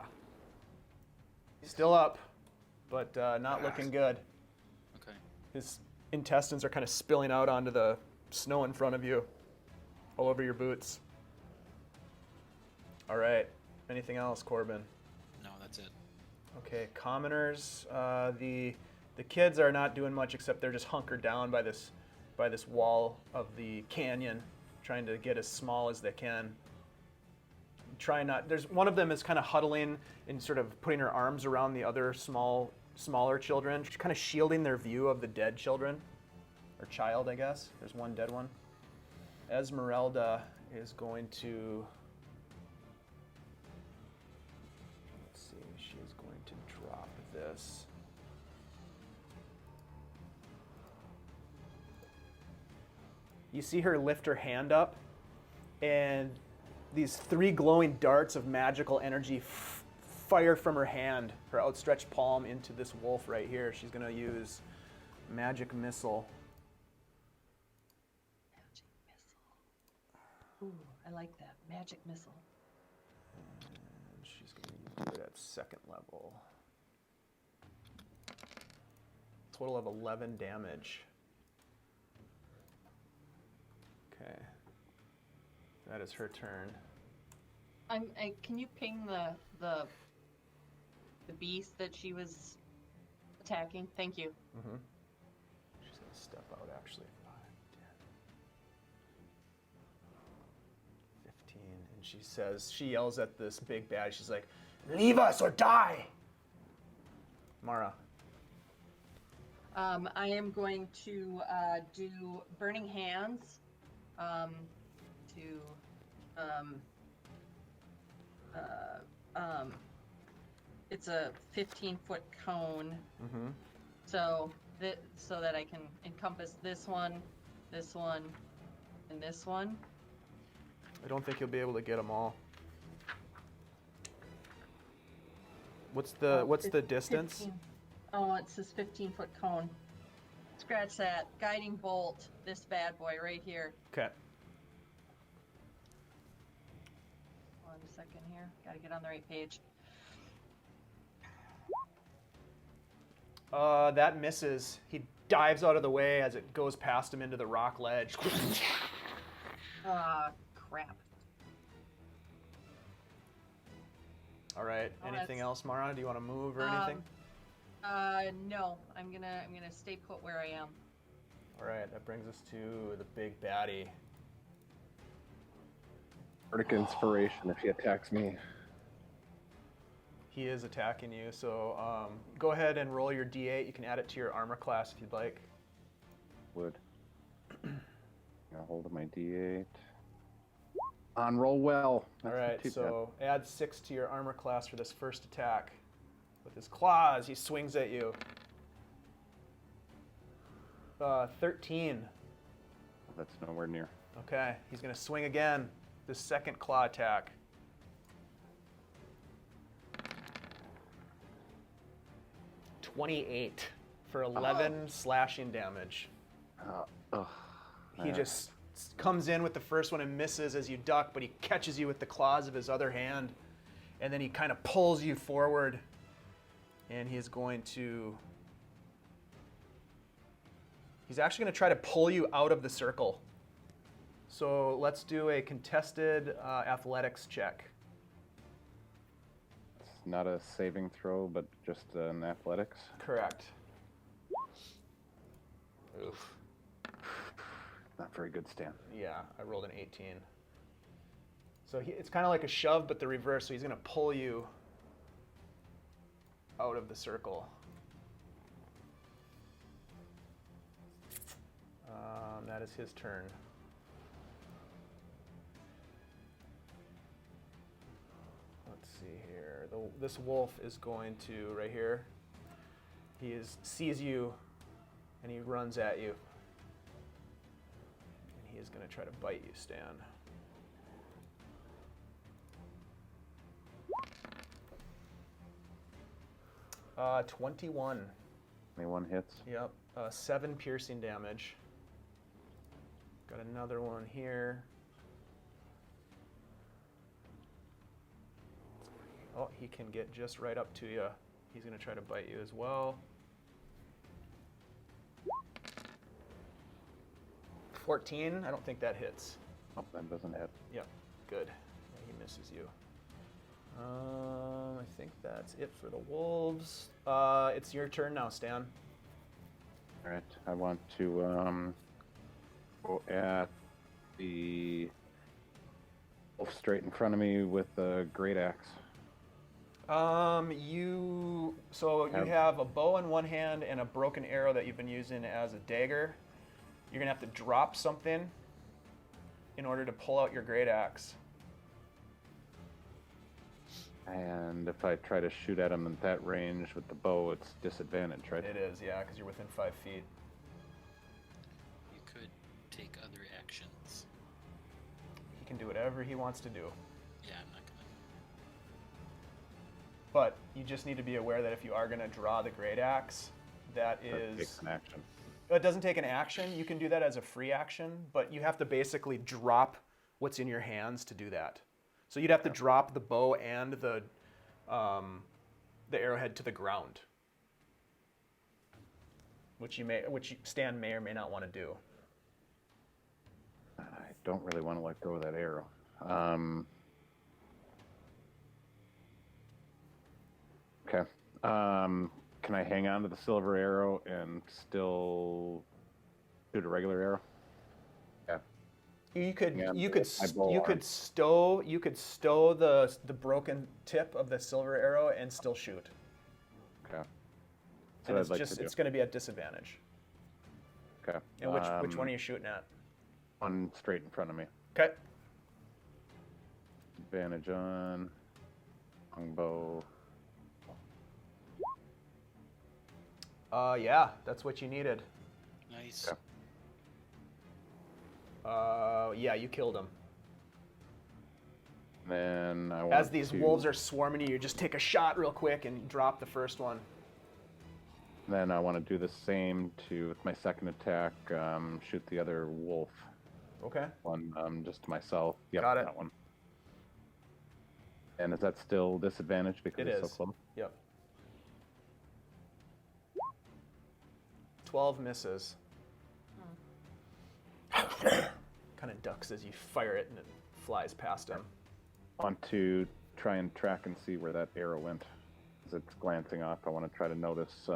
Still up, but not looking good. Okay. His intestines are kind of spilling out onto the snow in front of you, all over your boots. All right. Anything else, Corben? No, that's it. Okay, commoners. The kids are not doing much except they're just hunkered down by this wall of the canyon, trying to get as small as they can. There's one of them is kind of huddling and sort of putting her arms around the other smaller children, kind of shielding their view of the dead children, or child, I guess. There's one dead one. Esmeralda is going to. Let's see. She is going to drop this. You see her lift her hand up, and these 3 glowing darts of magical energy fire from her hand, her outstretched palm, into this wolf right here. She's going to use magic missile. Magic missile. Ooh, I like that. Magic missile. And she's going to use it at 2nd level. Total of 11 damage. Okay. That is her turn. Can you ping the beast that she was attacking? Thank you. Mm-hmm. She's going to step out, actually. 5, 10, 15. And she yells at this big bad. She's like, "Leave us or die!" Mara. I am going to do Burning Hands it's a 15-foot cone. Mm-hmm. So that I can encompass this one, and this one. I don't think you'll be able to get them all. What's the distance? 15. Oh, it's this 15-foot cone. Scratch that. Guiding bolt. This bad boy right here. Okay. 1 second here. Gotta get on the right page. That misses. He dives out of the way as it goes past him into the rock ledge. Ah, crap. All right. Oh, Anything that's- else, Mara? Do you want to move or anything? No. I'm gonna stay put where I am. All right. That brings us to the big baddie. Bardic inspiration if he attacks me. He is attacking you, so go ahead and roll your d8. You can add it to your armor class if you'd like. Would. I'll hold my d8. On roll well. All That's right, not too so add 6 to your armor class for this first attack. With his claws, he swings at you. 13. bad. That's nowhere near. Okay, he's going to swing again. The second claw attack. 28 for 11 slashing damage. Ugh. He just comes in with the first one and misses as you duck, but he catches you with the claws of his other hand, and then he kind of pulls you forward, and he's actually going to try to pull you out of the circle. So let's do a contested athletics check. It's not a saving throw, but just an athletics. Correct. Oof. Not very good, Stan. Yeah, I rolled an 18. So it's kind of like a shove, but the reverse. So he's going to pull you out of the circle. That is his turn. Let's see here. This wolf is going to, right here, sees you, and he runs at you. And he is going to try to bite you, Stan. Uh, 21. 21 hits. Yep. 7 piercing damage. Got another one here. Oh, he can get just right up to you. He's going to try to bite you as well. 14. I don't think that hits. Oh, that doesn't hit. Yep. Good. Yeah, he misses you. I think that's it for the wolves. It's your turn now, Stan. All right. I want to go at the wolf straight in front of me with the great axe. You have a bow in one hand and a broken arrow that you've been using as a dagger. You're gonna have to drop something in order to pull out your great axe. And if I try to shoot at him at that range with the bow, it's disadvantage, right? It is, yeah, because you're within 5 feet. You could take other actions. He can do whatever he wants to do. Yeah, I'm not gonna. But you just need to be aware that if you are going to draw the Great Axe, that That takes is... an action. It doesn't take an action. You can do that as a free action, but you have to basically drop what's in your hands to do that. So you'd have to drop the bow and the arrowhead to the ground, which Stan may or may not want to do. I don't really want to let go of that arrow. Okay. Can I hang on to the silver arrow and still shoot a regular arrow? Yeah. You could Yeah, you my could bow you arm. could stow the broken tip of the silver arrow and still shoot. Okay. And I'd it's like just to do. it's going to be at disadvantage. Okay. And which one are you shooting at? One straight in front of me. Okay. Advantage on longbow. Yeah, that's what you needed. Nice. Okay. Yeah, you killed him. Then I want As these to, wolves are swarming you just take a shot real quick and drop the first one. Then I want to do the same with my second attack. Shoot the other wolf. Okay. One just to myself. Yep, Got it. that one. And is that still disadvantage because It it's is. so close? Yep. 12 misses. Kind of ducks as you fire it and it flies past him. I want to try and track and see where that arrow went. As it's glancing off, I want to try to notice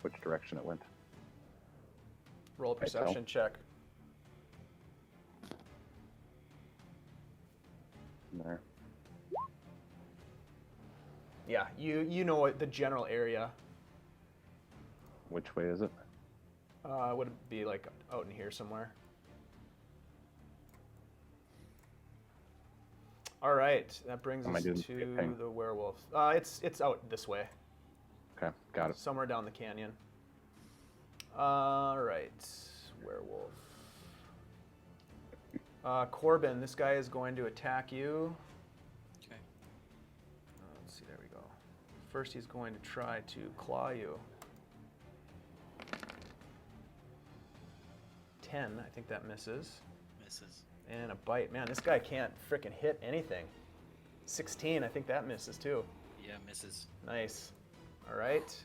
which direction it went. Roll a perception check. There. Yeah, you know the general area. Which way is it? Would it be like out in here somewhere? All right, that brings Am I us doing the to same thing? the werewolf. It's out this way, Okay, got it. somewhere down the canyon. All right, werewolf. Corben, this guy is going to attack you. Okay. Let's see, there we go. First, he's going to try to claw you. 10, I think that misses. Misses. And a bite. Man, this guy can't frickin' hit anything. 16, I think that misses too. Yeah, misses. Nice. All right.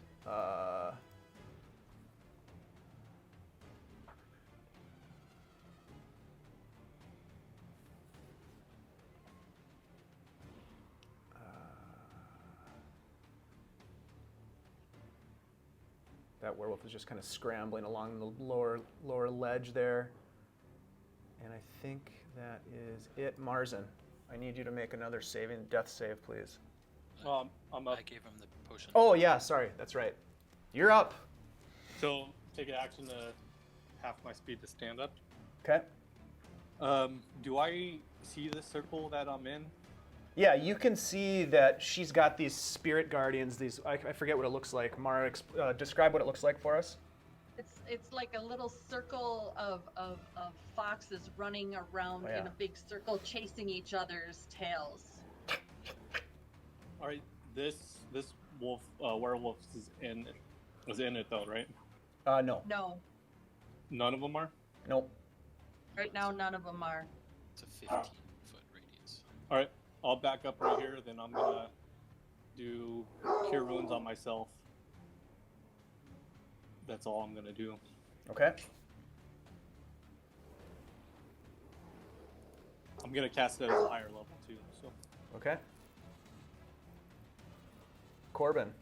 That werewolf is just kind of scrambling along the lower ledge there. And I think that is it. Marzen, I need you to make another death save, please. I'm up. I gave him the potion. Oh, yeah, sorry. That's right. You're up. So take an action to half my speed to stand up. Okay. Do I see the circle that I'm in? Yeah, you can see that she's got these spirit guardians. These I forget what it looks like. Mara, describe what it looks like for us. It's like a little circle of foxes running around Oh, yeah. in a big circle, chasing each other's tails. All right, this wolf werewolf is in it though, right? No. No, None of them are. Nope. right now none of them are. It's a 15-foot radius. All right, I'll back up right here. Then I'm gonna do cure wounds on myself. That's all I'm gonna do. Okay. I'm gonna cast it at a higher level too. So Okay. Corben.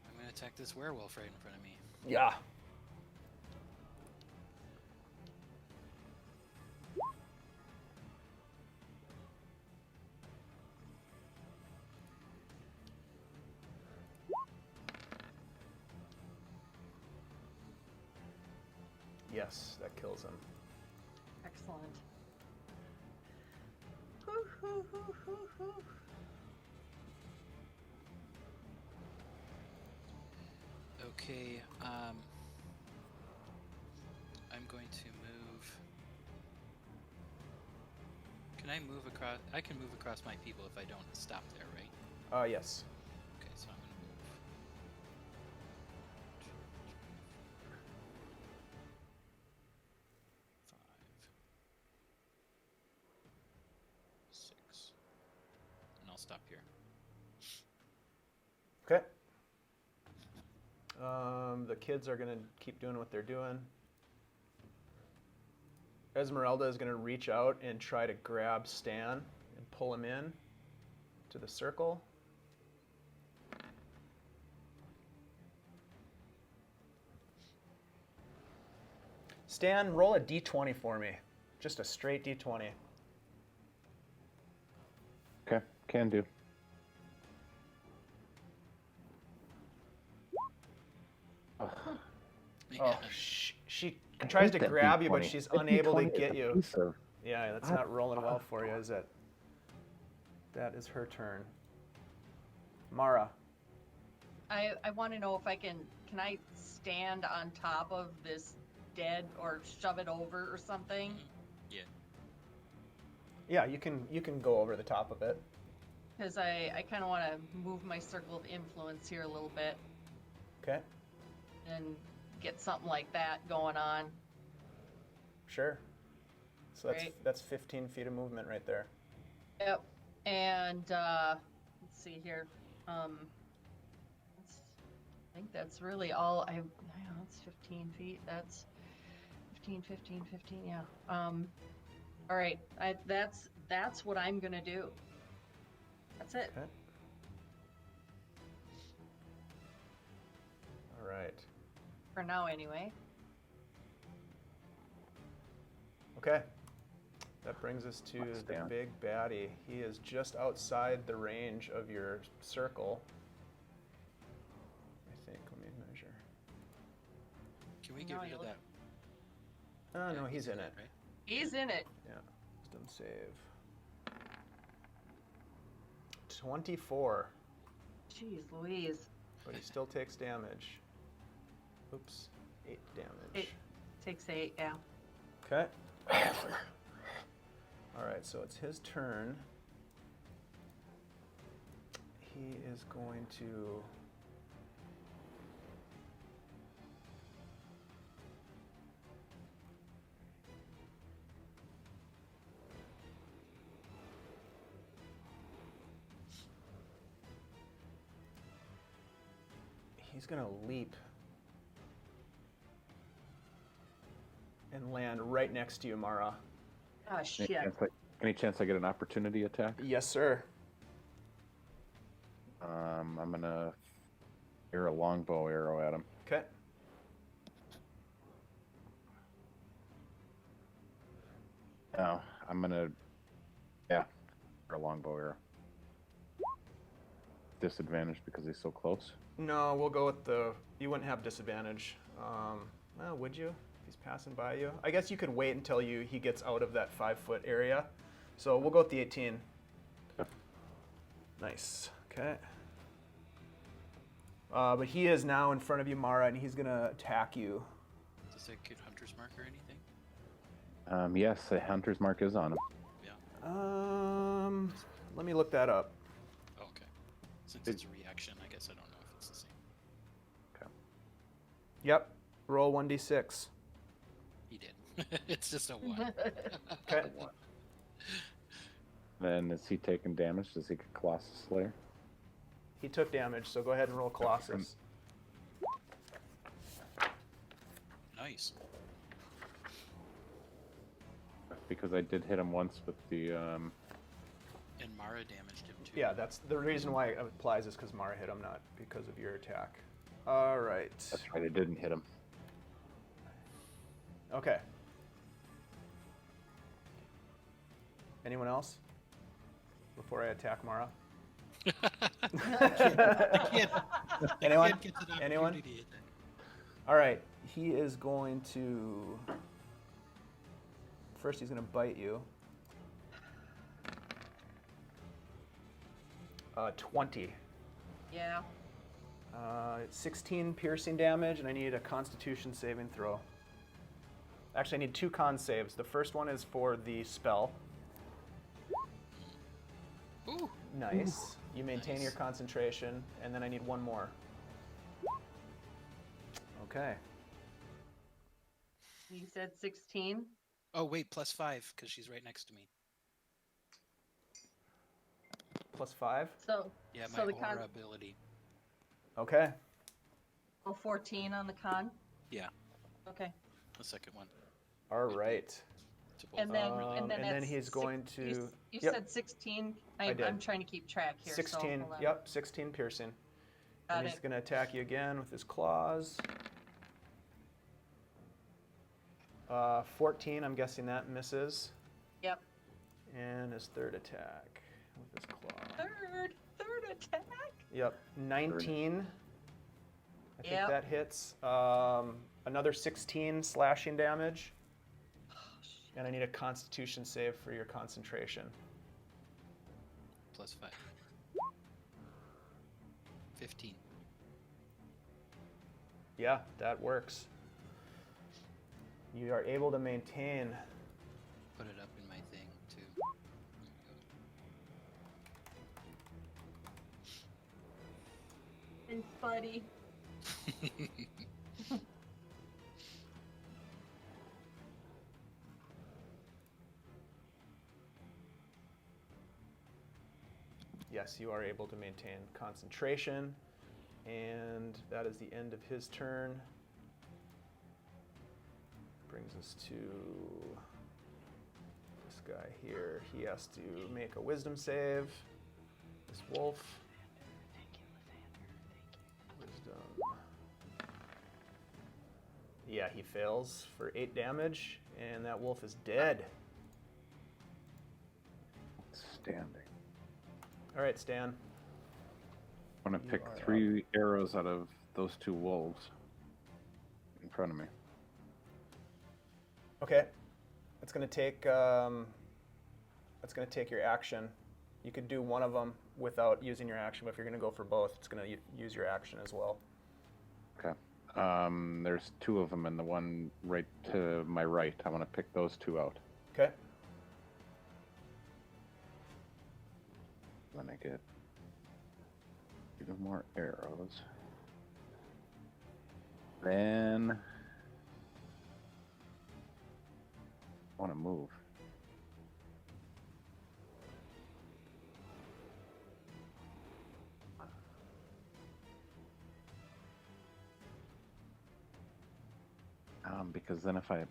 I'm gonna attack this werewolf right in front of me. Yeah. Yes, that kills him. Excellent. Hoo, hoo, hoo, hoo, hoo. Okay, I'm going to move Can I move across? I can move across my people if I don't stop there, right? Yes. Okay, so I'm gonna move. 5, 6, and I'll stop here. Okay. The kids are gonna keep doing what they're doing. Esmeralda is gonna reach out and try to grab Stan and pull him in to the circle. Stan, roll a d20 for me. Just a straight d20. Okay, can do. Ugh, Oh, she tries to that grab you, but D20. she's That unable to D20 is get a you. piece of- Yeah, that's not rolling well for you, is it? That is her turn. Mara. I want to know if can I stand on top of this dead or shove it over or something? Yeah. Yeah, you can go over the top of it. Because I kind of want to move my circle of influence here a little bit Okay, and get something like that going on. sure. So Right. that's 15 feet of movement right there. Yep. And let's see here. I think that's really all yeah, that's 15 feet. That's 15, 15, 15. Yeah. All right. That's what I'm gonna do. That's it. Okay. All right. For now, anyway. Okay. That brings us to Let's the stand. big baddie. He is just outside the range of your circle. I think. Let me measure. Can we No, get rid you of look- that? Oh, Yeah, no, he's in it. right? He's in it. Yeah. Wisdom save. 24, Jeez Louise. but he still takes damage. Oops. 8 damage. It takes 8, yeah. Okay. All right, so it's his turn. He is going to... He's going to leap and land right next to you, Mara. Oh, shit. Any chance I get an opportunity attack? Yes, sir. I'm gonna fire a longbow arrow at him. Okay. No, I'm gonna, yeah, fire a longbow arrow. Disadvantage because he's so close. No, we'll go with the... You wouldn't have disadvantage. Well, would you? If he's passing by you? I guess you could wait until he gets out of that 5-foot area. So we'll go with the 18. Okay. Nice. Okay. But he is now in front of you, Mara, and he's going to attack you. Does that get hunter's mark or anything? Yes, a hunter's mark is on him. Yeah. Let me look that up. Oh, okay. Since it's a reaction, I guess I don't know if it's the same. Yep. Roll 1d6. He did. It's just a 1. Okay. Then is he taking damage? Does he get Colossus Slayer? He took damage, so go ahead and roll Colossus. Nice. Because I did hit him once with the. And Mara damaged him too. Yeah, that's the reason why it applies is because Mara hit him, not because of your attack. All right. That's right, I didn't hit him. Okay. Anyone else? Before I attack Mara? Anyone? Kid gets an Anyone? opportunity at that. All right. He is going to... First, he's going to bite you. 20. Yeah. 16 piercing damage, and I need a Constitution saving throw. Actually, I need 2 con saves. The first one is for the spell. Ooh. Nice. You maintain Nice. your concentration, and then I need one more. Okay. You said 16. Oh wait, +5 because she's right next to me. +5. So Yeah, so my the aura ability. Okay. 14 on the con. Yeah, Okay. the second one. All right. To both And then and then that's he's going to. You Yep. said 16. I did. I'm trying to keep track here. 16. So hold on. Yep. 16 piercing. Got And he's it. going to attack you again with his claws. 14. I'm guessing that misses. Yep. And his third attack with his claw. Third attack. Yep. 19. I think Yep. that hits. Another 16 slashing damage. And I need a Constitution save for your concentration. +5. 15. Yeah, that works. You are able to maintain. Put it up in my thing too. Thanks, buddy. Yes, you are able to maintain concentration. And that is the end of his turn. Brings us to this guy here. He has to make a wisdom save. This wolf. Wisdom. Yeah, he fails for 8 damage, and that wolf is dead. Standing. All right, Stan. I'm going to You pick are 3 arrows out of those 2 wolves in front of me. Okay, it's gonna take your action. You could do one of them without using your action, but if you're gonna go for both, it's gonna use your action as well. Okay. There's 2 of them, and the one right to my right. I want to pick those 2 out. Okay. Then I get 2 more arrows. Then I want to move. Because then if I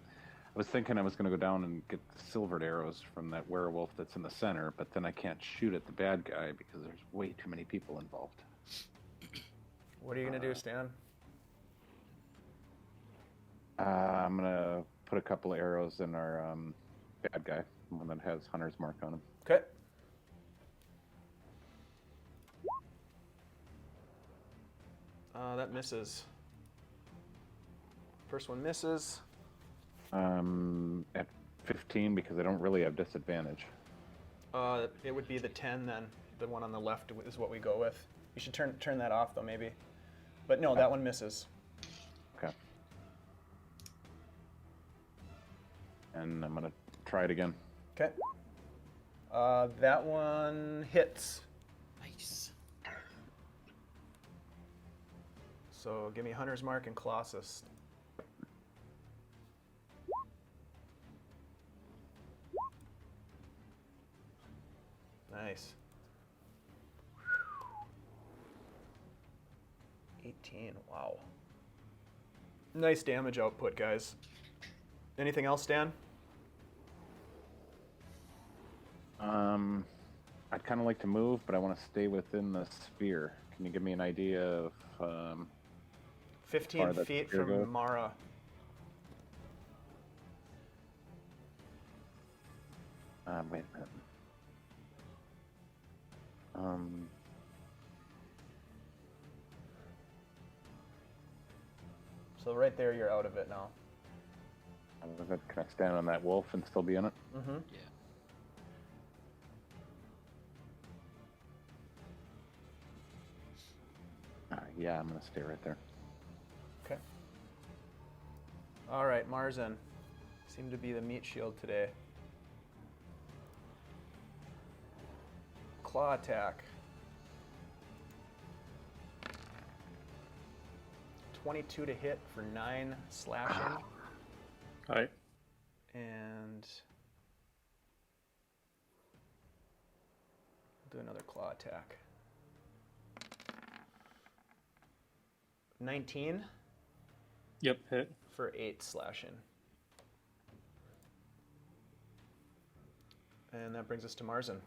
was thinking I was going to go down and get the silvered arrows from that werewolf that's in the center, but then I can't shoot at the bad guy because there's way too many people involved. What are you gonna do, Stan? I'm going to put a couple of arrows in our bad guy, one that has Hunter's Mark on him. Okay. That misses. First one misses. At 15 because I don't really have disadvantage. It would be the 10 then. The one on the left is what we go with. You should turn that off though, maybe. But no, that one misses. Okay. And I'm gonna try it again. Okay. That one hits. Nice. So give me Hunter's Mark and Colossus. Nice. 18, wow. Nice damage output, guys. Anything else, Dan? I'd kind of like to move, but I want to stay within the sphere. Can you give me an idea of 15 far that feet sphere from goes? Mara. Wait a minute. So right there, you're out of it now. Can I stand on that wolf and still be in it? Mm-hmm. Yeah. Yeah, I'm gonna stay right there. Okay. All right, Marzen. Seem to be the meat shield today. claw attack. 22 to hit for 9 slashing. All right. And do another claw attack. 19 Yep, hit. for 8 slashing. And that brings us to Marzen.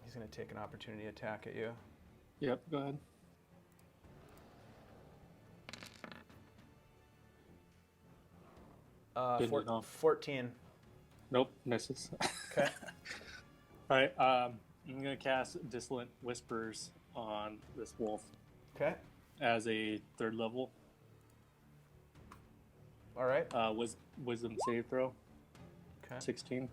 He's going to take an opportunity attack at you. Yep, go ahead. Good enough. 14. Nope, misses. Okay. All right, I'm gonna cast Dissolent Whispers on this wolf Okay. as a 3rd level. All right. Wisdom save throw. Okay. 16.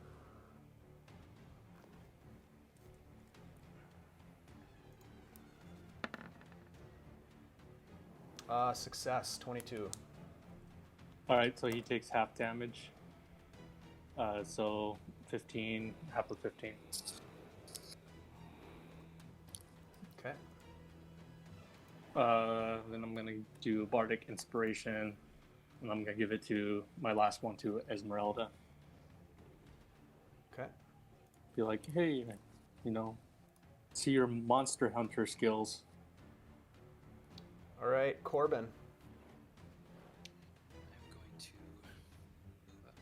Success. 22. All right, so he takes half damage. So 15, half of 15. Okay. Then I'm gonna do Bardic Inspiration, and I'm gonna give it to my last one to Esmeralda. Okay. Be like, hey, see your monster hunter skills. All right, Corben. I'm going to move up.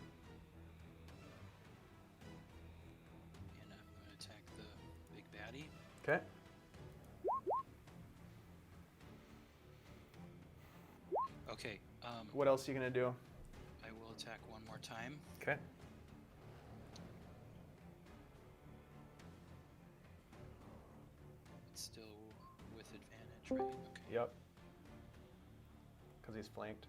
And I'm going to attack the big baddie. Okay. Okay, What else are you gonna do? I will attack one more time. Okay. It's still with advantage, right? Okay. Yep. Because he's flanked.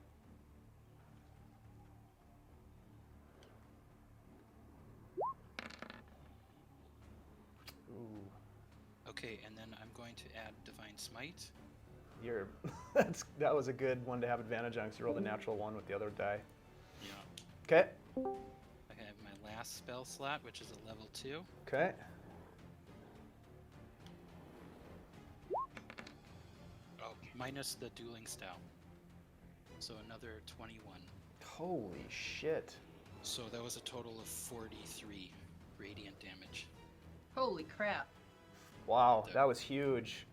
Ooh. Okay, and then I'm going to add Divine Smite. That was a good one to have advantage on because you rolled a natural 1 with the other die. Yeah. Okay. I have my last spell slot, which is a level 2. Okay. Oh, minus the dueling style. So another 21. Holy shit. So that was a total of 43 radiant damage. Holy crap. Wow, that was huge.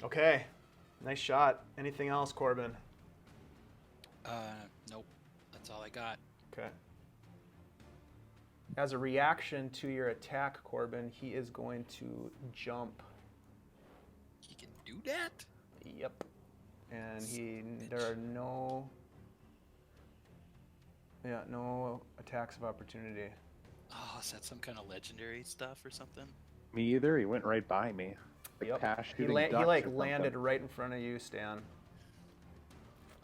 Okay. Nice shot. Anything else, Corben? Nope. That's all I got. Okay. As a reaction to your attack, Corben, he is going to jump. He can do that? Yep. And there are no attacks of opportunity. Oh, is that some kind of legendary stuff or something? Me either. He went right by me. Like Yep. parachuting He ducks or like something. landed right in front of you, Stan.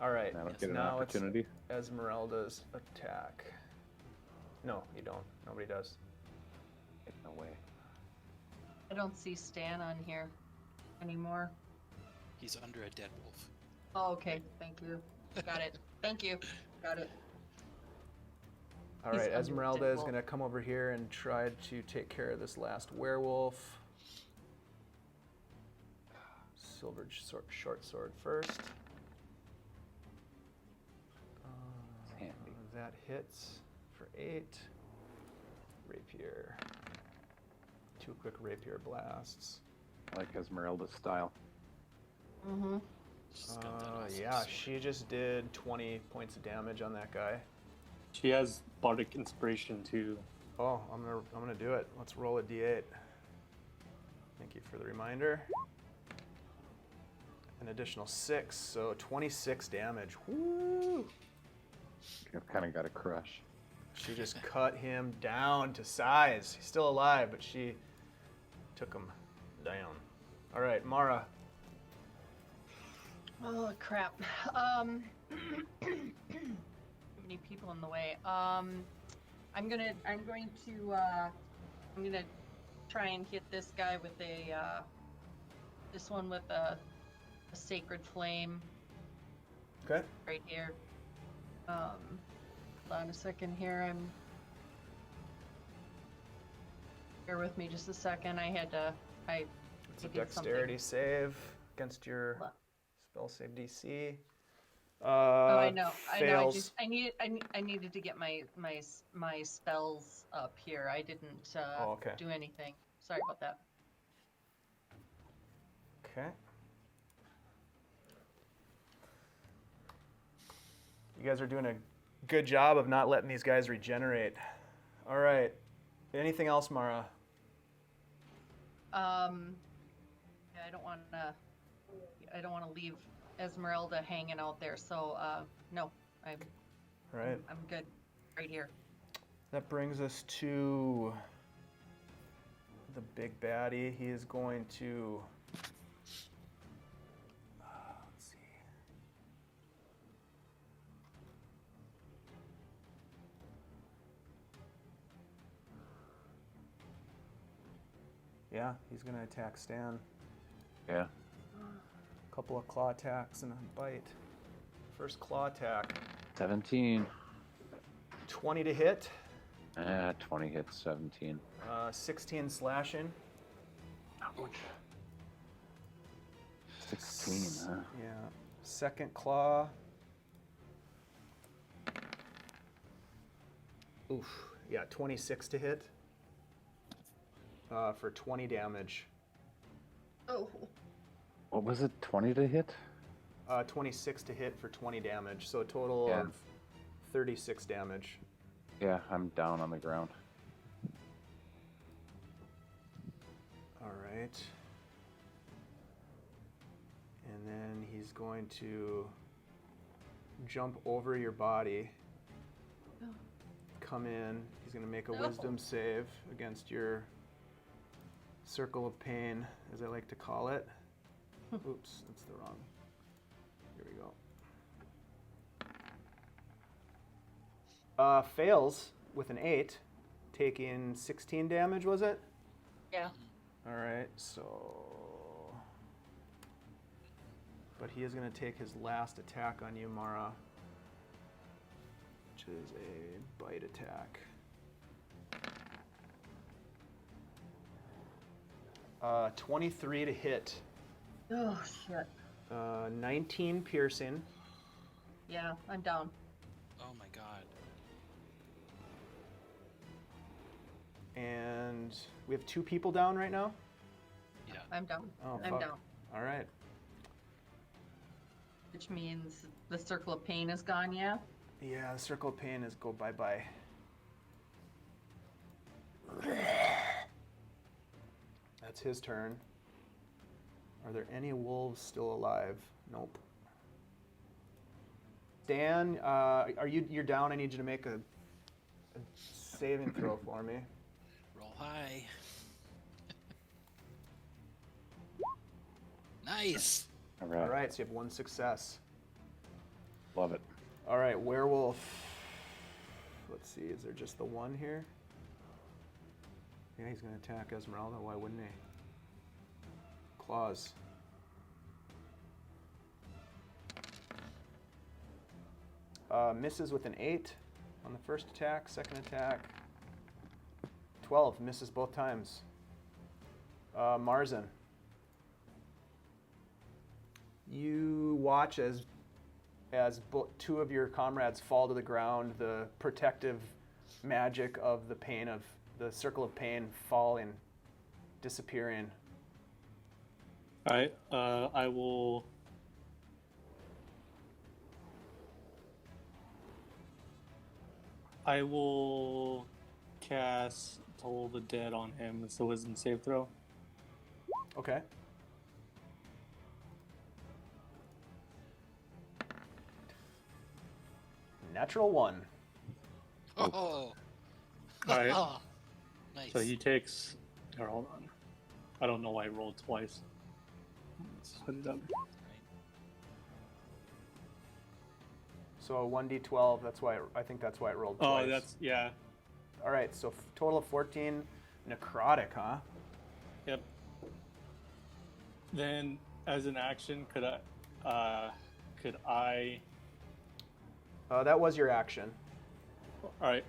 All right. And I don't Yes, get an now opportunity. it's Esmeralda's attack. No, you don't. Nobody does. No way. I don't see Stan on here anymore. He's under a dead wolf. Oh, okay. Thank you. Got it. Thank you. Got it. All He's right, under the Esmeralda dead is wolf. going to come over here and try to take care of this last werewolf. Silver short sword first. Handy. That hits for 8. Rapier. 2 quick rapier blasts. I like Esmeralda's style. Mm-hmm. She's got that awesome Yeah, sword. she just did 20 points of damage on that guy. She has Bardic Inspiration too. Oh, I'm gonna do it. Let's roll a d8. Thank you for the reminder. An additional 6, so 26 damage. Woo! I've kind of got a crush. She just cut him down to size. He's still alive, but she took him down. All right, Mara. Oh crap. Many people in the way. I'm gonna try and hit this guy with this one with a sacred flame Okay. right here. Hold on a second here. Bear with me just a second. It's a did dexterity save against your spell save DC. Oh, I know. Fails. I needed to get my spells up here. I didn't okay. do anything. Sorry about that. Okay. You guys are doing a good job of not letting these guys regenerate. All right. Anything else, Mara? Yeah, I don't want to leave Esmeralda hanging out there. So no, All right. I'm good right here. That brings us to the big baddie. He is going to. Let's see. Yeah, he's going to attack Stan. Yeah. Couple of claw attacks and a bite. First claw attack. 17. 20 to hit. 20 hits, 17. 16 slashing. Ouch. 16, huh? Yeah. Second claw. Oof. Yeah, 26 to hit. For 20 damage. Oh. What was it? 20 to hit? 26 to hit for 20 damage. So a total Yeah. of 36 damage. Yeah, I'm down on the ground. All right. And then he's going to jump over your body. Come in. He's going to make a wisdom save against your circle of pain, as I like to call it. Oops, that's the wrong. Here we go. Fails with an 8, taking 16 damage, was it? Yeah. All right, so. But he is going to take his last attack on you, Mara, which is a bite attack. 23 to hit. Oh shit. 19 piercing. Yeah, I'm down. Oh my god. And we have 2 people down right now? Yeah. I'm down. Oh, I'm fuck. down. All right. Which means the circle of pain is gone. Yeah. Yeah, the circle of pain is go bye-bye. That's his turn. Are there any wolves still alive? Nope. Dan, you're down? I need you to make a saving throw for me. Roll high. Nice. All right. All right, so you have 1 success. Love it. All right, werewolf. Let's see, is there just the one here? Yeah, he's going to attack Esmeralda. Why wouldn't he? Claws. Misses with an 8 on the first attack. Second attack. 12. Misses both times. Marzen. You watch as 2 of your comrades fall to the ground, the protective magic of the pain of the circle of pain falling, disappearing. All right. I will. I will cast Toll the Dead on him. It's a wisdom save throw. Okay. Natural 1. Oh. All right. Nice. So he takes. Here, hold on. I don't know why I rolled twice. Let's put it up. So a 1d12. That's why I think that's why it rolled twice. Oh, that's yeah. All right. So total of 14 necrotic, huh? Yep. Then, as an action, could I? That was your action. All right.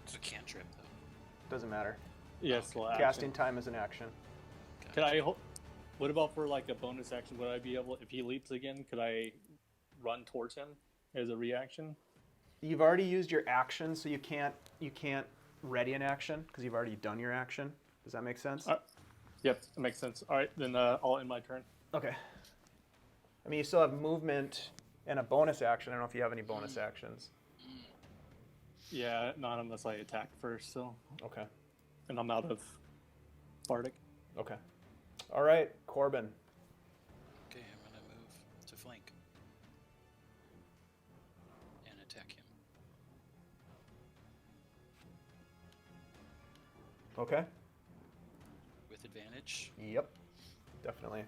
It's a cantrip though. Doesn't matter. Yes. Well, Casting time is an action. Can I? What about for like a bonus action? Would I be able, if he leaps again, could I run towards him as a reaction? You've already used your action, so you can't ready an action because you've already done your action. Does that make sense? Yep, that makes sense. All right, then I'll end my turn. Okay. I mean, you still have movement and a bonus action. I don't know if you have any bonus actions. Yeah, not unless I attack first. So, Okay. and I'm out of Bardic. Okay. All right, Corben. Okay, I'm gonna move to flank and attack him. Okay. With advantage. Yep. Definitely.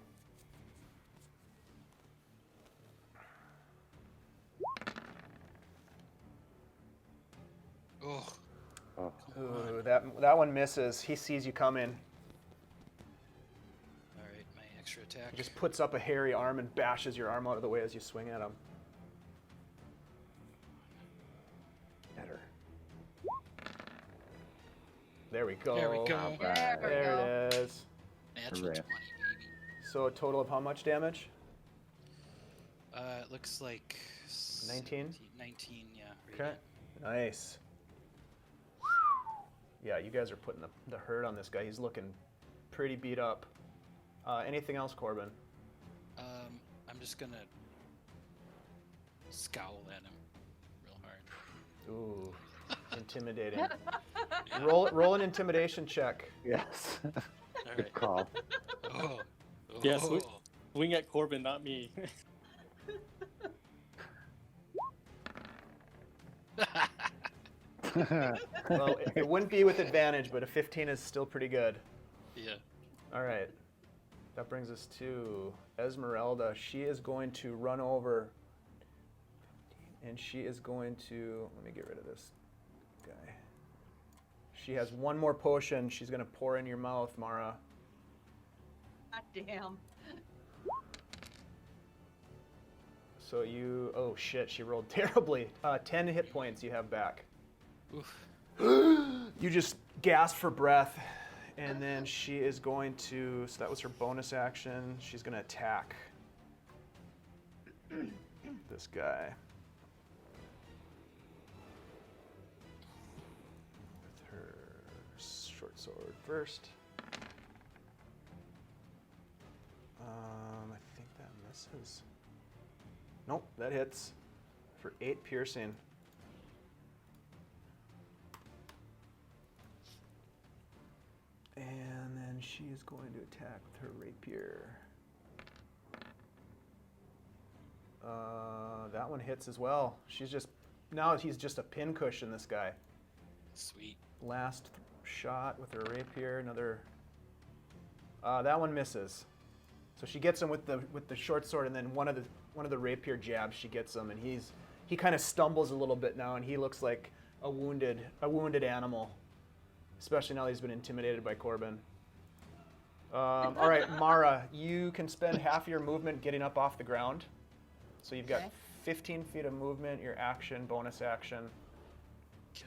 Oh, Oh, Ooh, that one misses. He sees you coming. all right, my extra attack. He just puts up a hairy arm and bashes your arm out of the way as you swing at him. Better. There we go. There we go. All There we There go. it is. Natural Hooray. 20, baby. So a total of how much damage? It looks like 19? 19, yeah. Okay. radiant. Nice. Yeah, you guys are putting the hurt on this guy. He's looking pretty beat up. Anything else, Corben? I'm just gonna scowl at him real hard. Ooh, intimidating. Roll an intimidation check. yes. All Good right. call. Oh. Yes, Oh. Wing at Corben, not me. Well, it wouldn't be with advantage, but a 15 is still pretty good. Yeah. All right. That brings us to Esmeralda. She is going to run over, and she is going to, let me get rid of this guy. She has one more potion she's going to pour in your mouth, Mara. God damn. So you, oh shit, she rolled terribly. 10 hit points you have back. Oof. You just gasp for breath, and then she is going to, so that was her bonus action. She's going to attack this guy. With her short sword first. I think that misses. Nope, that hits for 8 piercing. And then she is going to attack with her rapier. That one hits as well. Now he's just a pincushion, this guy. Sweet. Last shot with her rapier, another. That one misses. So she gets him with the short sword, and then one of the rapier jabs she gets him, and he kind of stumbles a little bit now, and he looks like a wounded animal. Especially now that he's been intimidated by Corben. All right, Mara, you can spend half your movement getting up off the ground. So you've got Okay. 15 feet of movement, your action, bonus action. Kill.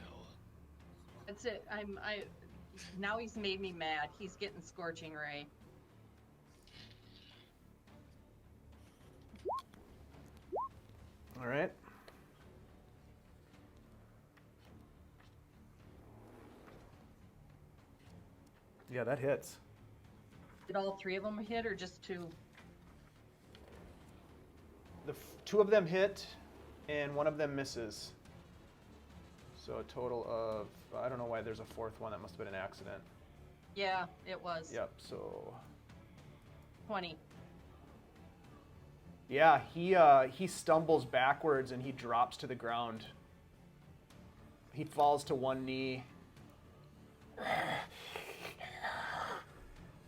That's it. Now he's made me mad. He's getting scorching ray. All right. Yeah, that hits. Did all 3 of them hit or just 2? Two of them hit, and one of them misses. So a total of, I don't know why there's a fourth one. That must have been an accident. Yeah, it was. Yep, so 20. yeah, he stumbles backwards and he drops to the ground. He falls to one knee.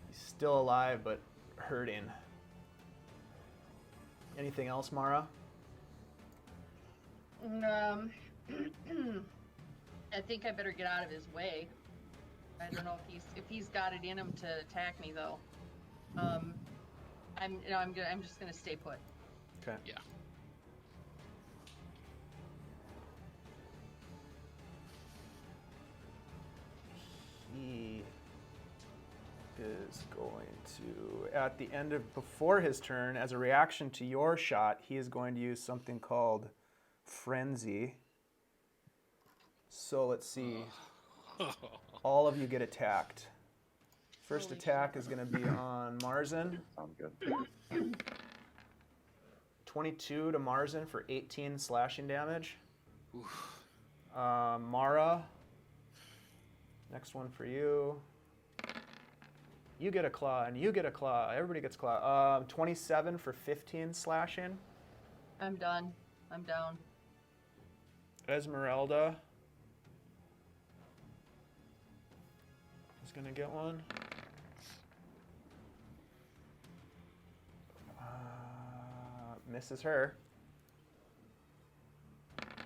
He's still alive, but hurting. Anything else, Mara? I think I better get out of his way. I don't know if he's got it in him to attack me though. I'm just gonna stay put. Okay. Yeah. is going to, at the end of, before his turn, as a reaction to your shot, he is going to use something called Frenzy. So let's see. All of you get attacked. First Holy attack is going to be on Marzen. Sounds good. 22 to Marzen for 18 slashing damage. Mara, next one for you. You get a claw, and you get a claw. Everybody gets claw. 27 for 15 slashing. I'm done. I'm down. Esmeralda is going to get one. Misses her.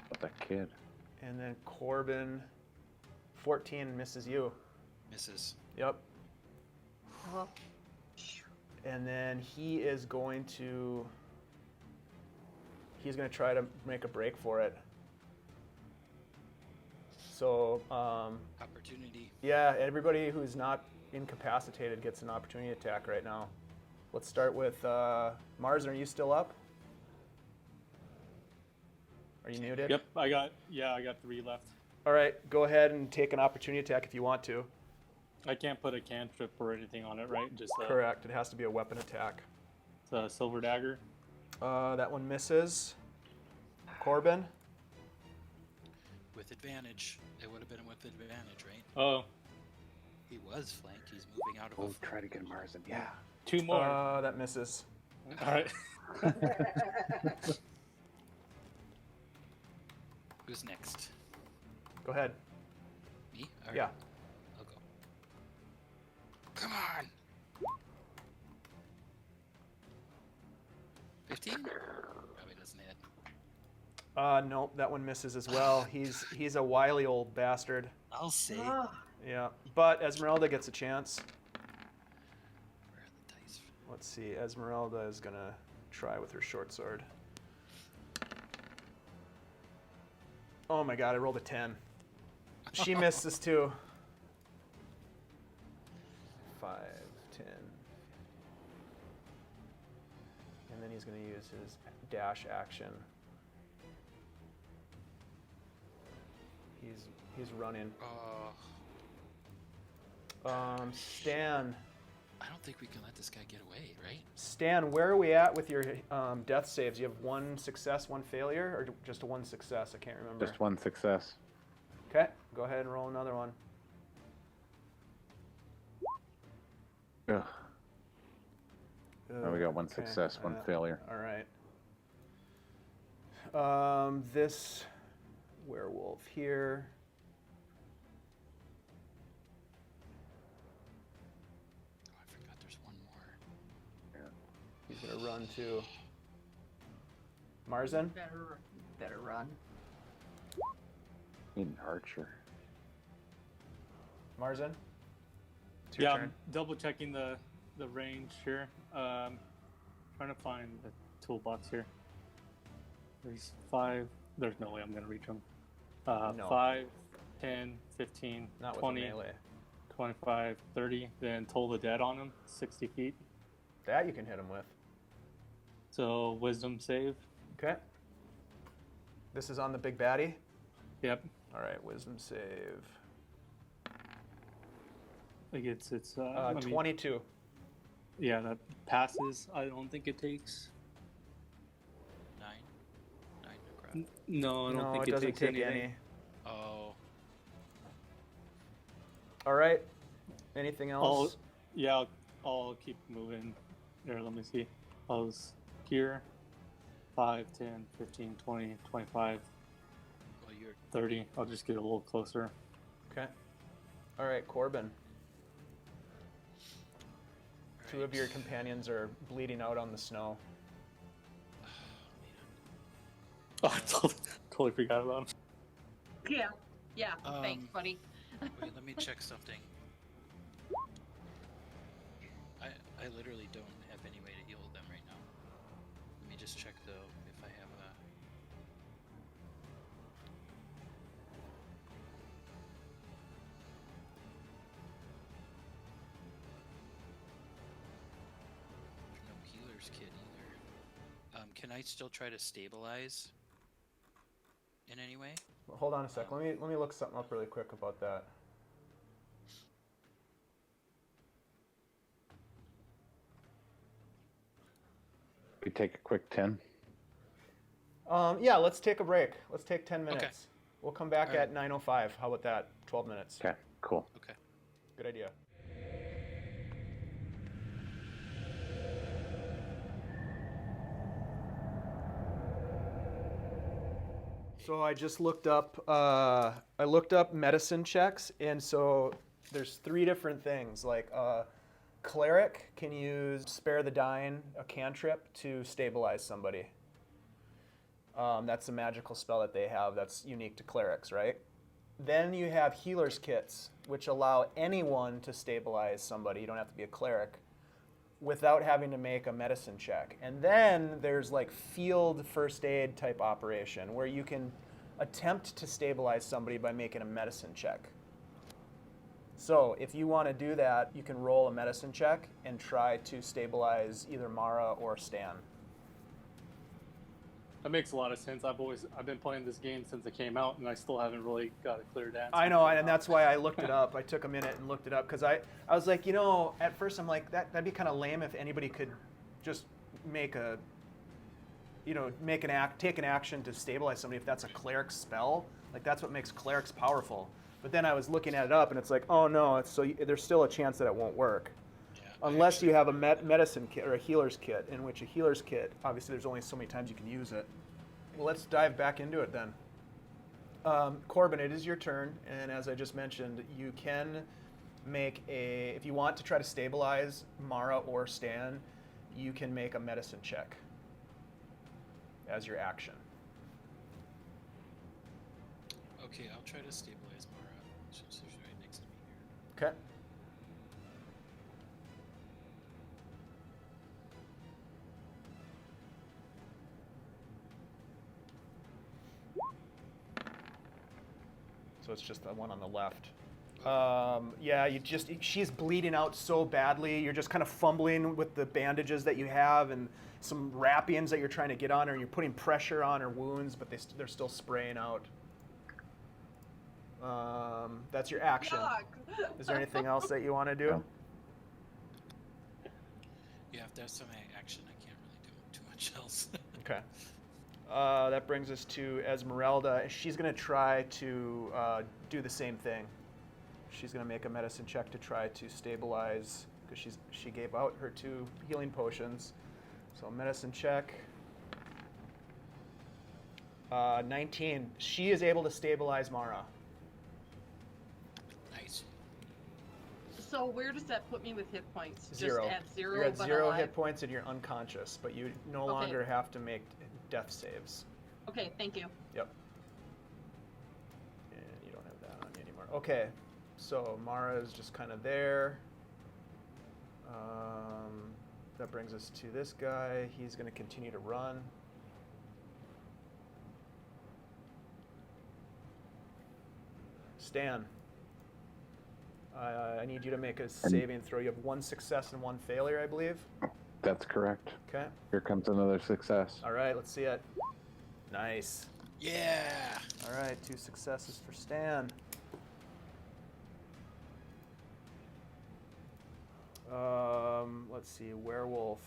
But that kid. And then Corben, 14, misses you. Misses. Yep. Oh, And then he's going to try to make a break for it. So, Opportunity. yeah, everybody who's not incapacitated gets an opportunity attack right now. Let's start with Marzen. Are you still up? Are you muted? Yep, I got 3 left. All right, go ahead and take an opportunity attack if you want to. I can't put a cantrip or anything on it, right? Just Correct. It has to be a weapon attack. it's a silver dagger. That one misses. Corben. With advantage. It would have been with advantage, right? Oh, He was flanked. He's moving out of Oh, a... try to get Marzen. Yeah. 2 more. That misses. All right. Who's next? Go ahead. Me? All right. Yeah. I'll go. Come on! 15? Probably doesn't hit. Nope, that one misses as well. He's a wily old bastard. I'll say. Ah, Yeah, but Esmeralda gets a chance. Where are the dice? Let's see. Esmeralda is gonna try with her short sword. Oh my god, I rolled a 10. She misses too. 5, 10. And then he's gonna use his dash action. He's running. Stan. I don't think we can let this guy get away, right? Stan, where are we at with your death saves? You have 1 success, 1 failure, or just a 1 success? I can't remember. Just 1 success. Okay, go ahead and roll another one. Ugh. Now we got 1 Okay, success, 1 failure. All right. This werewolf here. Oh, I forgot there's one more. He's gonna run too. Marzen. better run. Need an archer. Marzen. It's your Yeah, turn. I'm double checking the range here. Trying to find the toolbox here. There's 5. There's no way I'm gonna reach them. No. 5, 10, 15, Not with a 20, melee. 25, 30. Then Toll the Dead on them, 60 feet. That you can hit him with. So Wisdom save. Okay. This is on the big baddie. Yep. All right, wisdom save. Like it's I mean, 22. yeah, that passes. I don't think it takes. 9? 9 to grab. No, I don't No, think it doesn't takes take anything. any. Oh. All right. Anything else? I'll keep moving. There, let me see. I was here. 5, 10, 15, 20, 25, Well, you're... 30. I'll just get a little closer. Okay. All right, Corben. Two of your companions are bleeding out on the snow. Oh, I totally forgot about him. Yeah. Thanks, buddy. Wait, let me check something. I literally don't have any way to heal them right now. Let me just check though if I have a... Can I still try to stabilize in any way? Hold on a sec. Let me look something up really quick about that. We take a quick 10. Yeah, let's take a break. Let's take 10 minutes. Okay. We'll come back All right. at 9:05. How about that? 12 minutes. Okay, cool. Okay. Good idea. So I just looked up. I looked up medicine checks, and so there's 3 different things. Like Cleric can use Spare the Dying, a cantrip, to stabilize somebody. That's a magical spell that they have that's unique to clerics, right? Then you have healer's kits, which allow anyone to stabilize somebody. You don't have to be a cleric without having to make a medicine check. And then there's like field first aid type operation where you can attempt to stabilize somebody by making a medicine check. So if you want to do that, you can roll a medicine check and try to stabilize either Mara or Stan. That makes a lot of sense. I've been playing this game since it came out, and I still haven't really got a clear answer. I know, and that's why I looked it up. I took a minute and looked it up because I was like, at first I'm like, that'd be kind of lame if anybody could just make a, take an action to stabilize somebody if that's a cleric spell. Like that's what makes clerics powerful. But then I was looking at it up, and it's like, oh no, there's still a chance that it won't work. Yeah, Unless you have a medicine kit or a healer's kit, in which a healer's kit, obviously there's only so many times you can use it. Well, let's dive back into it then. Corben, it is your turn, and as I just mentioned, you can make if you want to try to stabilize Mara or Stan, you can make a medicine check as your action. Okay, I'll try to stabilize Mara. She's right next to me here. Okay. So it's just the one on the left. Yeah, she's bleeding out so badly. You're just kind of fumbling with the bandages that you have and some wrappings that you're trying to get on her, and you're putting pressure on her wounds, but they're still spraying out. That's your action. Yuck. Is there anything else that you want to do? Yeah, if there's some action, I can't really do too much else. Okay. That brings us to Esmeralda. She's going to try to do the same thing. She's going to make a medicine check to try to stabilize, because she gave out her 2 healing potions. So medicine check. 19. She is able to stabilize Mara. Nice. So where does that put me with hit points? 0. Just at 0, You're at but 0 alive? hit points and you're unconscious, but you no Okay. longer have to make death saves. Okay, thank you. Yep. And you don't have that on you anymore. Okay, so Mara is just kind of there. That brings us to this guy. He's going to continue to run. Stan, I need you to make a saving throw. You have 1 success and 1 failure, I believe. That's correct. Okay. Here comes another success. All right, let's see it. Nice. Yeah! All right, 2 successes for Stan. Let's see, werewolf.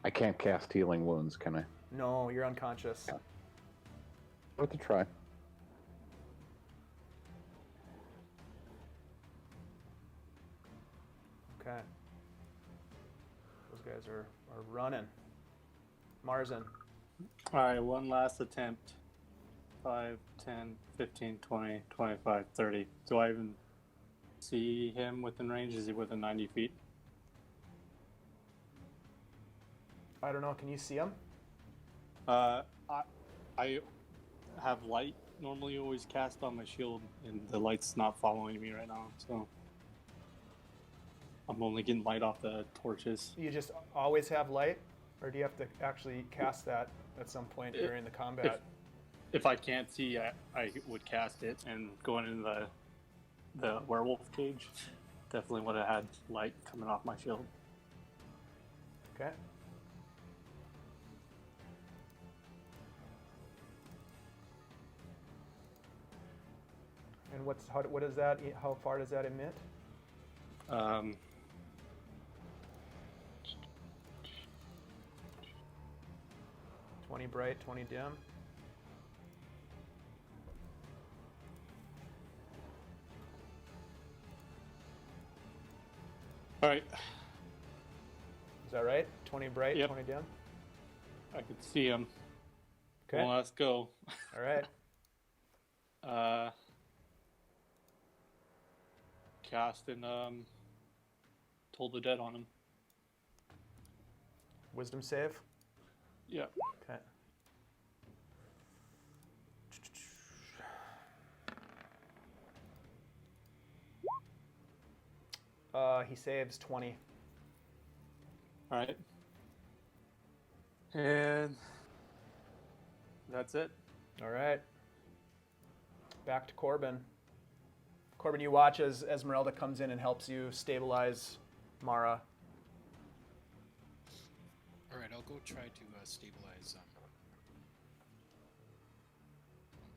I can't cast healing wounds, can I? No, you're unconscious. Worth a try. Okay. Those guys are running. Marzen. Alright, one last attempt. 5, 10, 15, 20, 25, 30. Do I even see him within range? Is he within 90 feet? I don't know, can you see him? I have light normally always cast on my shield, and the light's not following me right now, so I'm only getting light off the torches. You just always have light? Or do you have to actually cast that at some point during the combat? If I can't see, I would cast it, and going into the werewolf cage, definitely would have had light coming off my shield. Okay. And what is that? How far does that emit? 20 bright, 20 dim. All right. Is that right? 20 bright, Yep. 20 dim? I can see him. Okay. Well, let's go. All right. Cast and Toll the Dead on him. Wisdom save? Yeah. Okay. He saves 20. All right. And that's it. All right. Back to Corben. Corben, you watch as Esmeralda comes in and helps you stabilize Mara. All right, I'll go try to stabilize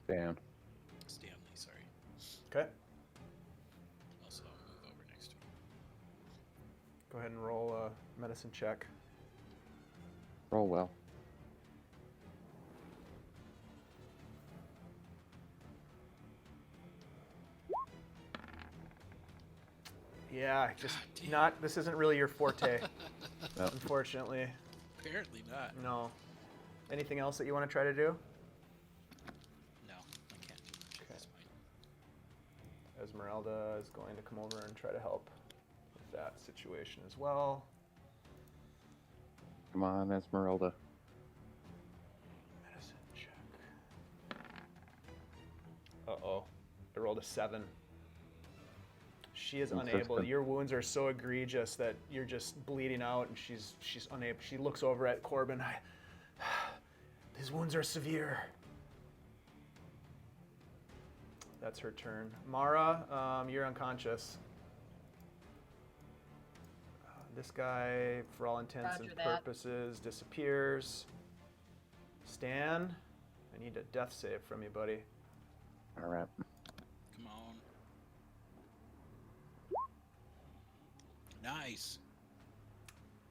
Dan. Stanley. Sorry. Okay. Also, I'll move over next to him. Go ahead and roll a medicine check. Roll well. Yeah, just God damn. not. This isn't really your forte, No. unfortunately. Apparently not. No. Anything else that you want to try to do? No, I can't do much. Okay. That's fine. Esmeralda is going to come over and try to help with that situation as well. Come on, Esmeralda. Medicine check. Uh-oh. I rolled a 7. She is unable. Consistent. Your wounds are so egregious that you're just bleeding out, and she's unable. She looks over at Corben. These wounds are severe. That's her turn. Mara, you're unconscious. This guy, for all intents Roger and that. purposes, disappears. Stan, I need a death save from you, buddy. All right. Come on. Nice.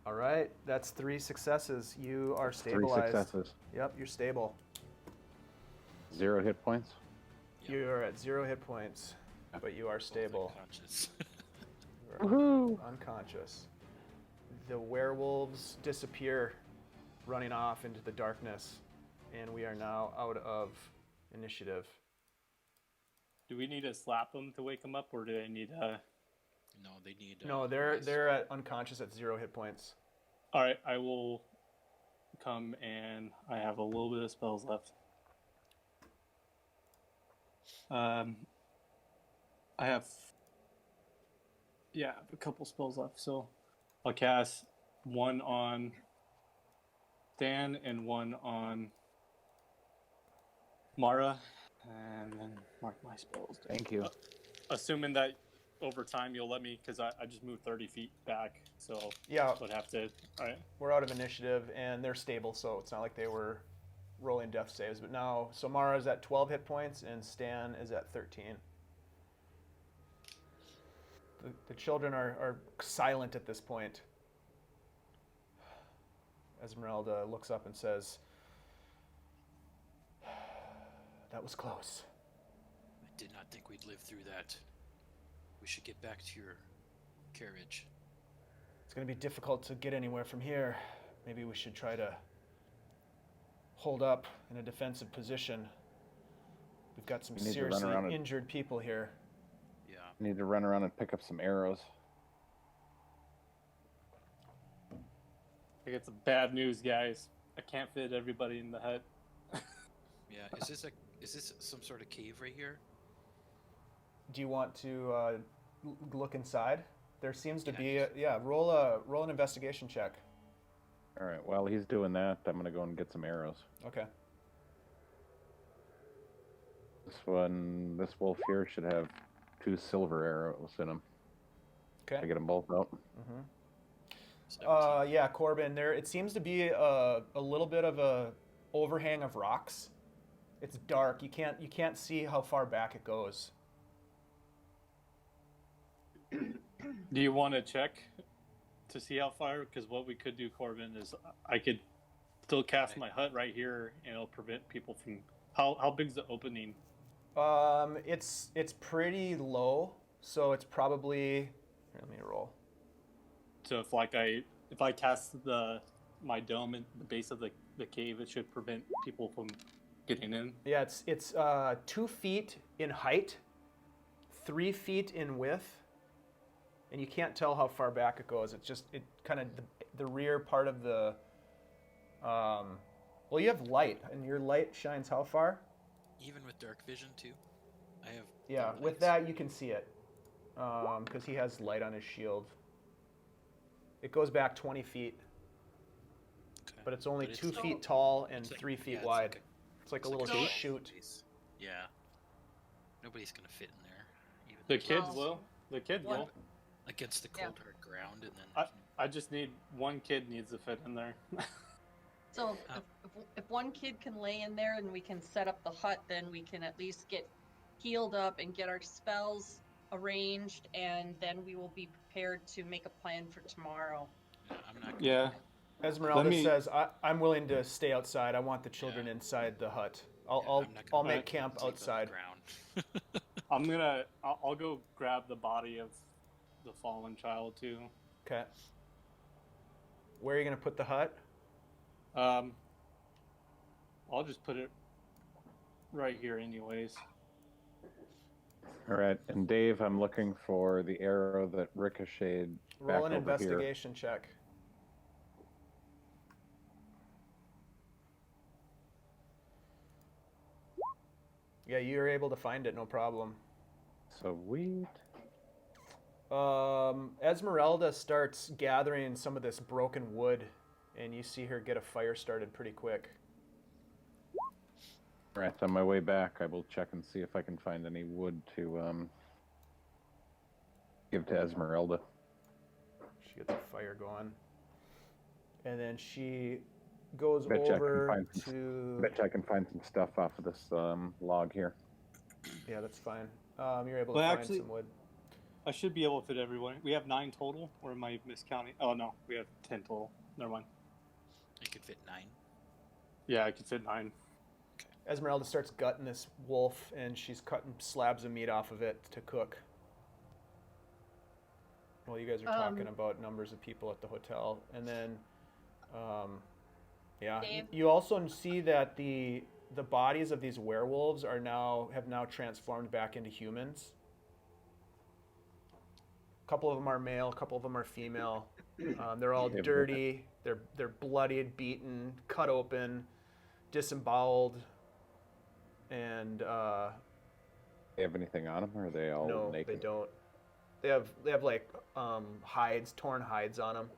All right, that's 3 successes. You are 3 stabilized. successes. Yep, you're stable. 0 hit points. Yep. You are at 0 hit points, but you are Both stable. unconscious. You are Woohoo! unconscious. The werewolves disappear, running off into the darkness, and we are now out of initiative. Do we need to slap them to wake them up, or do they need to? No, they need. No, they're at unconscious at 0 hit points. All right, I will come, and I have a little bit of spells left. I have, a couple spells left, so I'll cast one on Dan and one on Mara, and then mark my spells. Thank you. Assuming that over time you'll let me, because I just moved 30 feet back, so Yeah, would have to. All right. we're out of initiative, and they're stable, so it's not like they were rolling death saves. But now, so Mara's at 12 hit points, and Stan is at 13. The children are silent at this point. Esmeralda looks up and says, "That was close." I did not think we'd live through that. We should get back to your carriage. It's going to be difficult to get anywhere from here. Maybe we should try to hold up in a defensive position. We've got some We need to run around seriously and- injured people here. Yeah. Need to run around and pick up some arrows. I get some bad news, guys. I can't fit everybody in the hut. Yeah. Is this some sort of cave right here? Do you want to look inside? There seems to Can I be just- roll an investigation check. All right. While he's doing that, I'm gonna go and get some arrows. Okay. This wolf here should have 2 silver arrows in him. I Okay. get them both out. Mm-hmm. 17. Yeah, Corben. There, it seems to be a little bit of a overhang of rocks. It's dark. You can't see how far back it goes. Do you want to check to see how far? Because what we could do, Corben, is I could still cast my hut right here, and it'll prevent people from. How big's the opening? It's pretty low, so it's probably. Here, let me roll. So if I cast my dome in the base of the cave, it should prevent people from getting in. Yeah, it's 2 feet in height, 3 feet in width, and you can't tell how far back it goes. It's just kind of the rear part of the. Well, you have light, and your light shines how far? Even with dark vision too, I have. Yeah, dim with lights. that you can see it, because he has light on his shield. It goes back 20 feet, Okay. but it's only But 2 it's- feet tall and it's like- 3 feet yeah, it's wide. like It's like a it's little shelf chute. space. Yeah. Nobody's gonna fit in there. Even The if kids Well, will. The kids what- will. against the Yeah. cold hard ground, and then I just need one kid needs to fit in there. So if one kid can lay in there and we can set up the hut, then we can at least get healed up and get our spells arranged, and then we will be prepared to make a plan for tomorrow. yeah, I'm not. Gonna, Yeah. Esmeralda me- says, I'm willing to stay outside. I want the children inside the hut. I'll I'm not gonna I'll put make kids camp on the outside. ground. I'll go grab the body of the fallen child too. Okay. Where are you gonna put the hut? I'll just put it right here anyways. All right, and Dave, I'm looking for the arrow that ricocheted back Roll an over here. investigation check. Yeah, you're able to find it, no problem. Sweet. Esmeralda starts gathering some of this broken wood, and you see her get a fire started pretty quick. All right, on my way back, I will check and see if I can find any wood to give to Esmeralda. She gets a fire going. And then she goes Bet you I can over find to... Bet you I can find some stuff off of this log here. Yeah, that's fine. You're able to Well, find actually- some wood. I should be able to fit everyone. We have 9 total, or am I miscounting? Oh no, we have 10 total. Never mind. I could fit 9. Yeah, I could fit 9. Esmeralda starts gutting this wolf, and she's cutting slabs of meat off of it to cook. Well, you guys are talking about numbers of people at the hotel, and then, yeah, Dave? you also see that the bodies of these werewolves have now transformed back into humans. A couple of them are male, a couple of them are female. They're all Yeah, dirty. They're bloodied, beaten, cut open, disemboweled, and They have anything on them, or are they all no, naked? they don't. They have like hides, torn hides on them,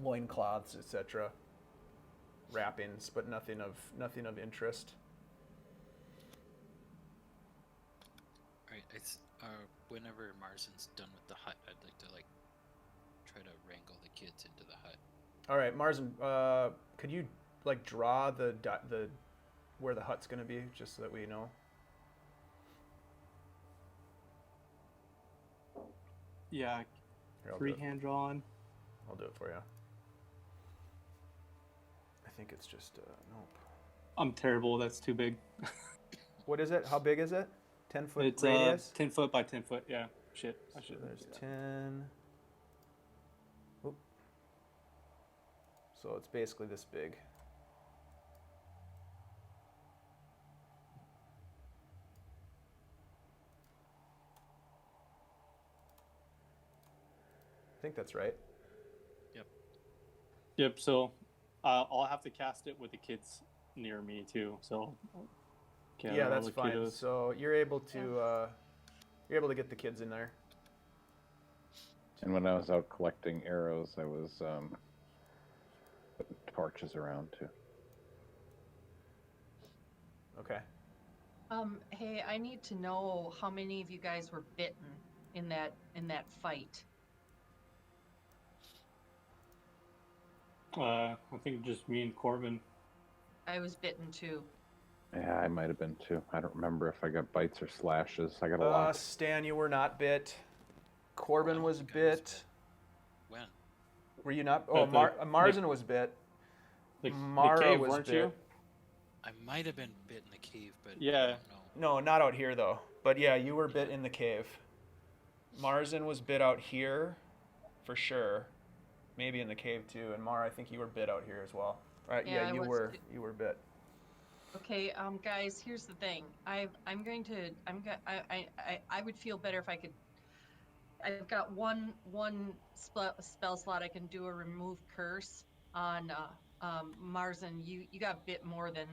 loincloths, etc. Wrappings, but nothing of interest. Right. Whenever Marzen's done with the hut, I'd like to try to wrangle the kids into the hut. All right, Marzen, could you draw the where the hut's gonna be, just so that we know? Yeah, Here, I'll do it. freehand drawing. I'll do it for you. I think it's just nope. I'm terrible. That's too big. What is it? How big is it? 10-foot It's radius. 10 foot by 10 foot. Yeah. Shit. I So should. there's 10. Oop. So it's basically this big. I think that's right. Yep. So I'll have to cast it with the kids near me too. So Yeah, all that's the fine. kiddos. So you're able to get the kids in there. And when I was out collecting arrows, I was putting torches around too. Okay. Hey, I need to know how many of you guys were bitten in that fight. I think just me and Corben. I was bitten too. Yeah, I might have been too. I don't remember if I got bites or slashes. I got a lot. Stan, you were not bit. Corben was I was bit. When? Were you not? Oh, Marzen was bit. The Mara cave, was weren't bit. you? I might have been bit in the cave, but Yeah. I don't know. No, not out here though. But yeah, you were bit in the cave. Marzen was bit out here, for sure. Maybe in the cave too. And Mara, I think you were bit out here as well. Right? Yeah, Yeah, I you was were. too. You were bit. Okay, guys, here's the thing. I would feel better if I could. I've got one spell slot. I can do a remove curse on Marzen. You got bit more than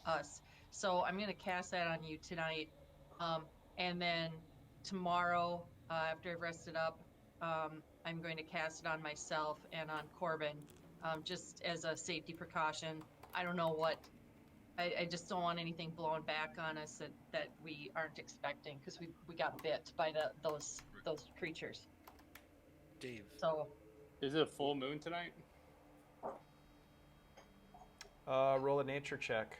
us, so I'm gonna cast that on you tonight. And then tomorrow, after I've rested up, I'm going to cast it on myself and on Corben, just as a safety precaution. I don't know what. I just don't want anything blown back on us that we aren't expecting, because we got bit by those creatures. Dave, So Is it a full moon tonight? Roll a nature check.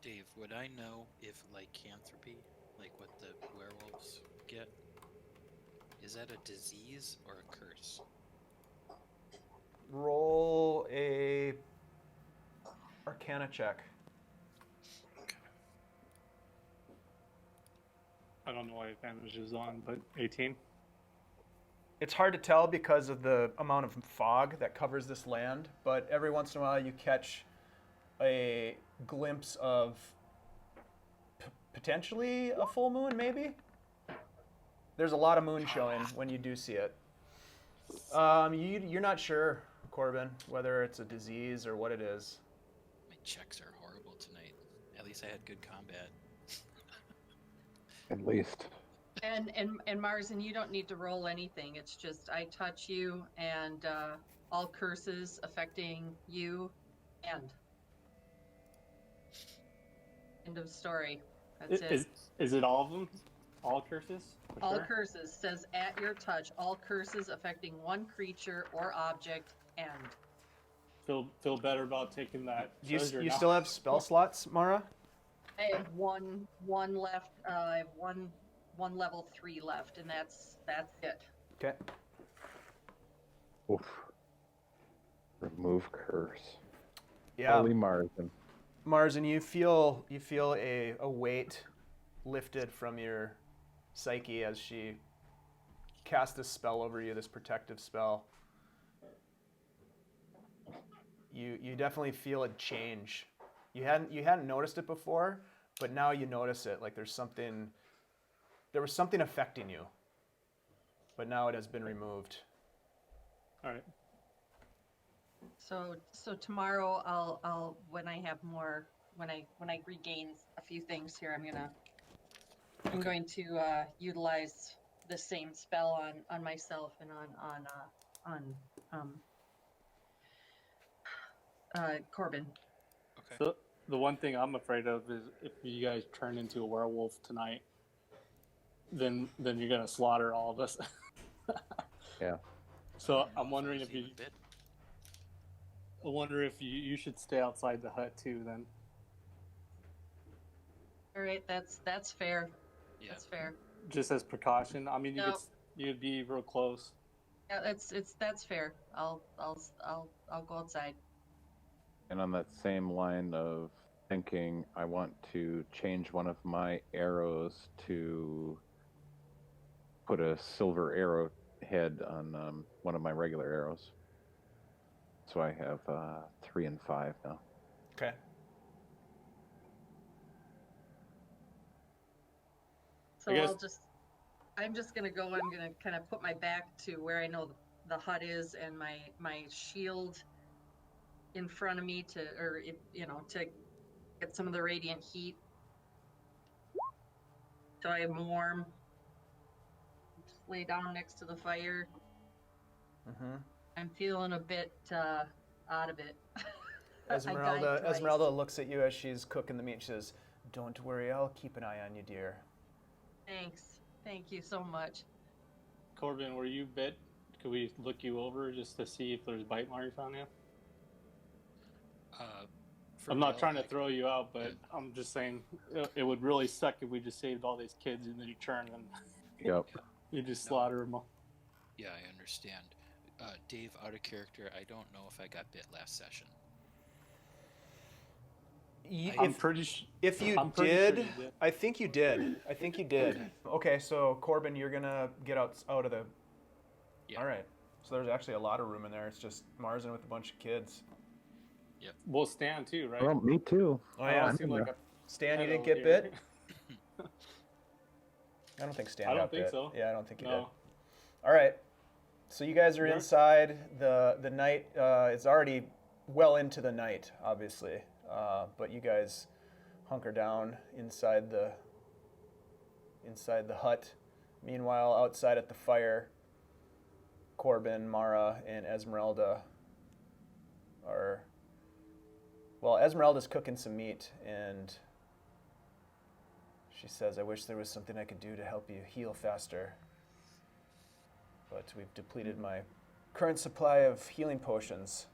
Dave, would I know if lycanthropy, like what the werewolves get, is that a disease or a curse? Roll a Arcana check. I don't know what advantage is on, but 18. It's hard to tell because of the amount of fog that covers this land, but every once in a while you catch a glimpse of potentially a full moon, maybe? There's a lot of moon showing when you do see it. You're not sure, Corben, whether it's a disease or what it is. My checks are horrible tonight. At least I had good combat. At least. and Marzen, you don't need to roll anything. It's just I touch you, and all curses affecting you end. End of story. That's it. Is it all of them? All curses? For All sure? curses says at your touch. All curses affecting one creature or object end. Feel better about taking that. Do you treasure now. still have spell slots, Mara? I have one left. I have one level 3 left, and that's it. Okay. Oof. Remove curse. Yeah. Holy Marzen. Marzen, you feel a weight lifted from your psyche as she cast this spell over you, this protective spell. You definitely feel a change. You hadn't noticed it before, but now you notice it. Like there was something affecting you, but now it has been removed. All right. So tomorrow I'll when I have more, when I regain a few things here, I'm going to utilize the same spell on myself and on Corben. Okay. So the one thing I'm afraid of is if you guys turn into a werewolf tonight, then you're gonna slaughter all of us. Yeah. So I'm wondering if you. Even bit? I wonder if you should stay outside the hut too. Then. All right, that's fair. Yeah. That's fair. Just as precaution. I mean, No. you'd be real close. Yeah, that's fair. I'll go outside. And on that same line of thinking, I want to change one of my arrows to put a silver arrow head on one of my regular arrows. So I have 3 and 5 now. Okay. So I guess- I'm just gonna go. I'm gonna kind of put my back to where I know the hut is, and my shield in front of me to get some of the radiant heat, so I am warm. Just lay down next to the fire. Mm-hmm. I'm feeling a bit out of it. I died twice. Esmeralda looks at you as she's cooking the meat. She says, "Don't worry, I'll keep an eye on you, dear." Thanks. Thank you so much. Corben, were you bit? Could we look you over just to see if there's bite marks on you? For I'm not real, trying to like, throw you out, but yeah. I'm just saying it would really suck if we just saved all these kids and then you turn and Yep. you just No. slaughter them all. Yeah, I understand. Dave, out of character, I don't know if I got bit last session. I'm pretty sure. If you I'm pretty sure did, you did. I think you did. I think you did. Okay, so Corben, you're gonna get out of the. Yeah. All right. So there's actually a lot of room in there. It's just Marzen with a bunch of kids. We'll stand too, right? Well, me too. Oh I yeah. don't seem like a Stan, you pedo didn't get here. bit? I don't think Stan I don't got think bit. so. Yeah, I don't think he did. No. All right. So you guys are Yeah. inside. The night it's already well into the night, obviously. But you guys hunker down inside the hut. Meanwhile, outside at the fire, Corben, Mara, and Esmeralda are. Well, Esmeralda's cooking some meat, and she says, "I wish there was something I could do to help you heal faster. But we've depleted my current supply of healing potions."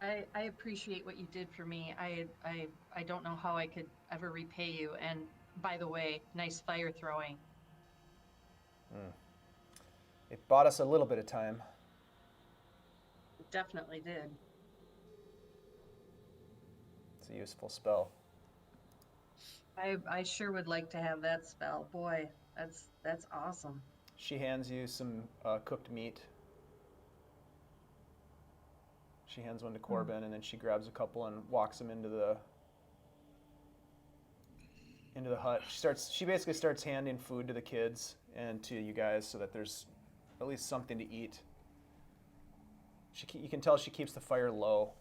I appreciate what you did for me. I don't know how I could ever repay you. And by the way, nice fire throwing. It bought us a little bit of time. It definitely did. It's a useful spell. I sure would like to have that spell. Boy, that's awesome. She hands you some cooked meat. She hands one to Corben, and then she grabs a couple and walks them into the hut. She basically starts handing food to the kids and to you guys so that there's at least something to eat. You can tell she keeps the fire low,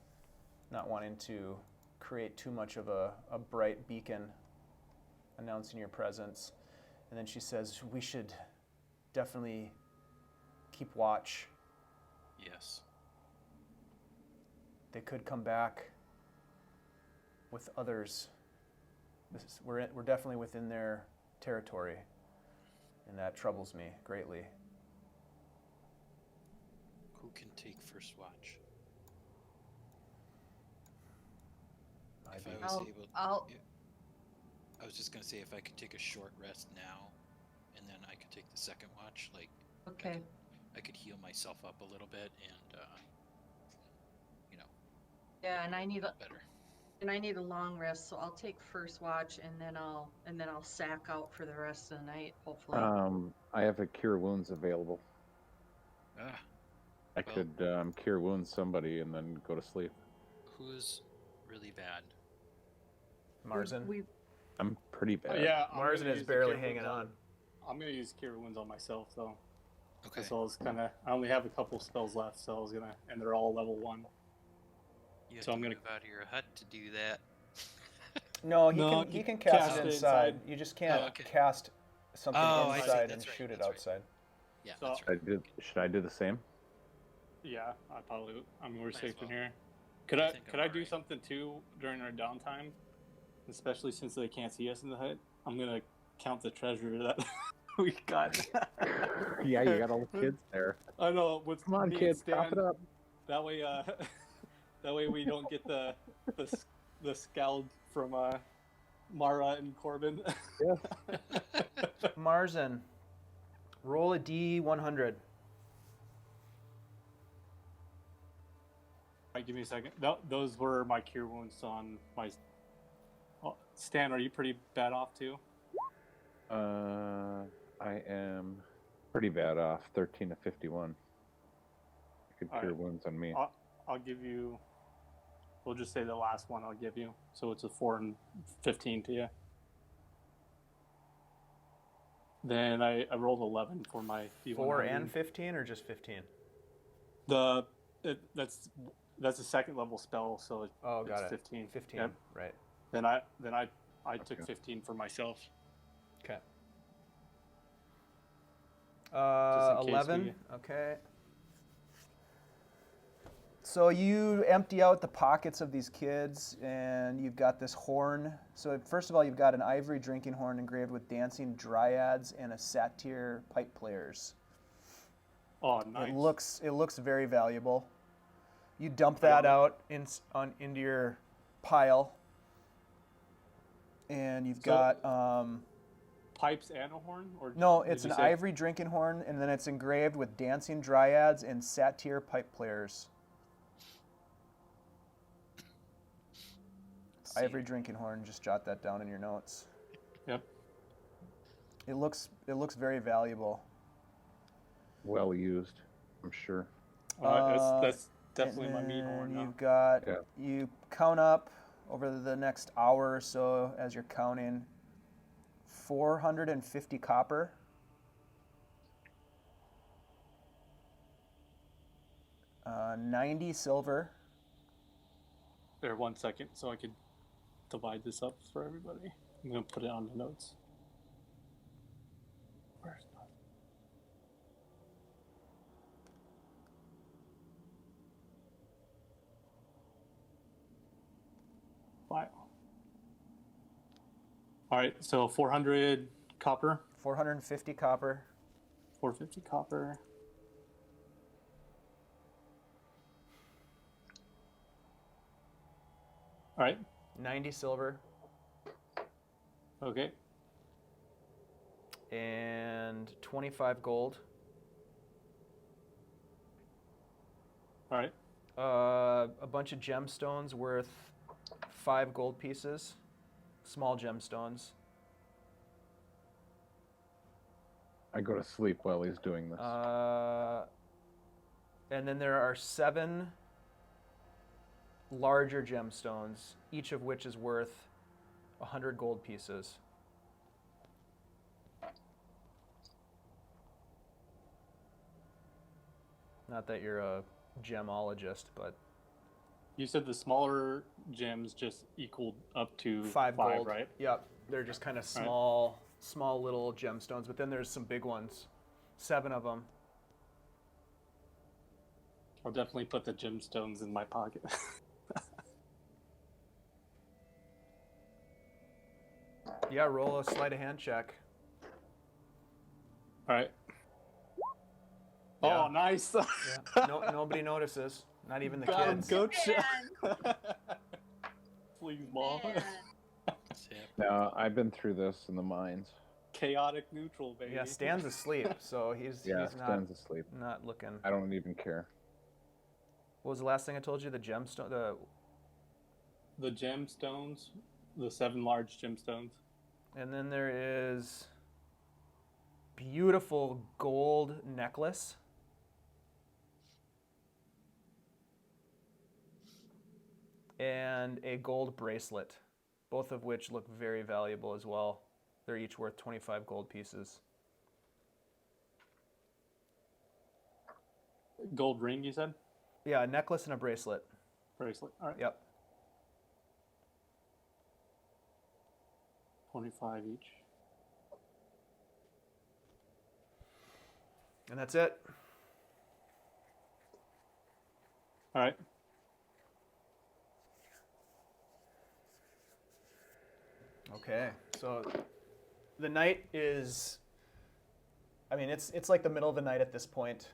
not wanting to create too much of a bright beacon announcing your presence. And then she says, "We should definitely keep watch. Yes. They could come back with others. We're definitely within their territory, and that troubles me greatly." Who can take first watch? If I was able, I was just gonna say if I could take a short rest now, and then I could take the second watch. Like, Okay. I could heal myself up a little bit, and Yeah, and I need better. a long rest, so I'll take first watch, and then I'll sack out for the rest of the night, hopefully. I have a cure wounds available. Ah, I could cure wounds somebody and then go to sleep. who's really bad? Marzen. I'm pretty bad. Yeah, I'm Marzen gonna is use the barely cure hanging wounds on. I'm gonna use cure wounds on myself though. Okay. So I was I only have a couple spells left, so I was gonna, and they're all level 1. You have So to I'm gonna- move out of your hut to do that. No, No, he you can cast cast it it inside. inside. You just can't okay. cast something Oh, I see. inside and That's right, shoot it that's right. outside. Yeah, So- that's right. Should I do the same? Yeah, we're Might as safe in well. here. Could I I think could I'm I do alright. something too during our downtime? Especially since they can't see us in the hut. I'm gonna count the treasure that we got. Yeah, you got all the kids there. I know. With Come on, me and kids, top Stan, it up. That way, that way we don't get the scald from Mara and Corben. Yeah. Marzen, roll a D100. Alright, give me a second. Those were my cure wounds on my. Oh, Stan, are you pretty bad off too? I am pretty bad off. 13 to 51. You could cure Alright. wounds on me. I'll give you. We'll just say the last one I'll give you. So it's a 4 and 15 to you. Then I rolled 11 for my D100. 4 and 15, or just 15? That's a second level spell, so Oh, it's got it. 15. 15, Yep. right. Then I took Okay. 15 for myself. Okay. Just in case 11. Okay. So you empty out the pockets of these kids, and you've got this horn. So first of all, you've got an ivory drinking horn engraved with dancing dryads and a satyr pipe players. Oh, nice. It looks very valuable. You dump that out into your pile, and you've got Pipes and a horn, or no, did it's you an say- ivory drinking horn, and then it's engraved with dancing dryads and satyr pipe players. See. Ivory drinking horn. Just jot that down in your notes. Yep. It looks very valuable. Well used, I'm sure. That's definitely And my meat then horn. You've got Yeah. you count up over the next hour or so as you're counting. 450 copper. Uh, 90 silver. There, 1 second, so I could divide this up for everybody. I'm gonna put it on the notes. Where's my... File. All right, so 400 copper, 450 copper. 450 copper. All right, 90 silver. okay. And 25 gold. All right, A bunch of gemstones worth 5 gold pieces. Small gemstones. I go to sleep while he's doing this. And then there are 7 larger gemstones, each of which is worth 100 gold pieces. Not that you're a gemologist, but you said the smaller gems just equaled up to 5 gold. right? Yep, they're just kind of Right. small little gemstones, but then there's some big ones. 7 of them. I'll definitely put the gemstones in my pocket. Yeah, roll a sleight of hand check. All right. Yeah. Oh, nice. Yeah. No, nobody notices. Not even the Got him, kids. coach. Man. Please, ball. Man. Yep. Now, I've been through this in the mines. Chaotic neutral, baby. Yeah, Stan's asleep, so he's Yeah, not Stan's asleep. not looking. I don't even care. What was the last thing I told you? The gemstone. The gemstones, the 7 large gemstones. And then there is beautiful gold necklace. And a gold bracelet, both of which look very valuable as well. They're each worth 25 gold pieces. Gold ring, you said? Yeah, a necklace and a bracelet. Bracelet. All right. Yep. 25 each. And that's it. All right. Okay, so the night is, I mean, it's like the middle of the night at this point.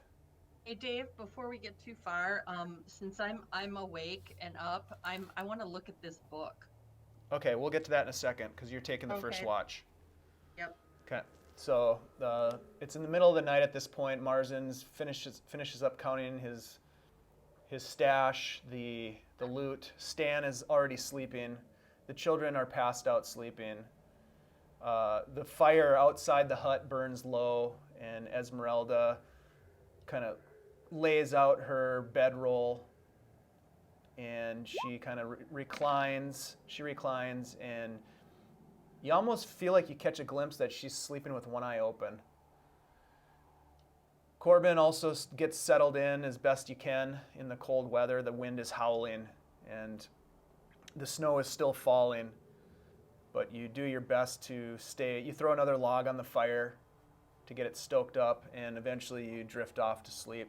Hey Dave, before we get too far, since I'm awake and up, I want to look at this book. Okay, we'll get to that in a second because you're taking the first Okay. watch. Yep. Okay, so it's in the middle of the night at this point. Marzen's finishes up counting his stash, the loot. Stan is already sleeping. The children are passed out sleeping. The fire outside the hut burns low, and Esmeralda kind of lays out her bedroll, and she kind of reclines. She reclines, and you almost feel like you catch a glimpse that she's sleeping with one eye open. Corben also gets settled in as best you can in the cold weather. The wind is howling, and the snow is still falling, but you do your best to stay. You throw another log on the fire to get it stoked up, and eventually you drift off to sleep.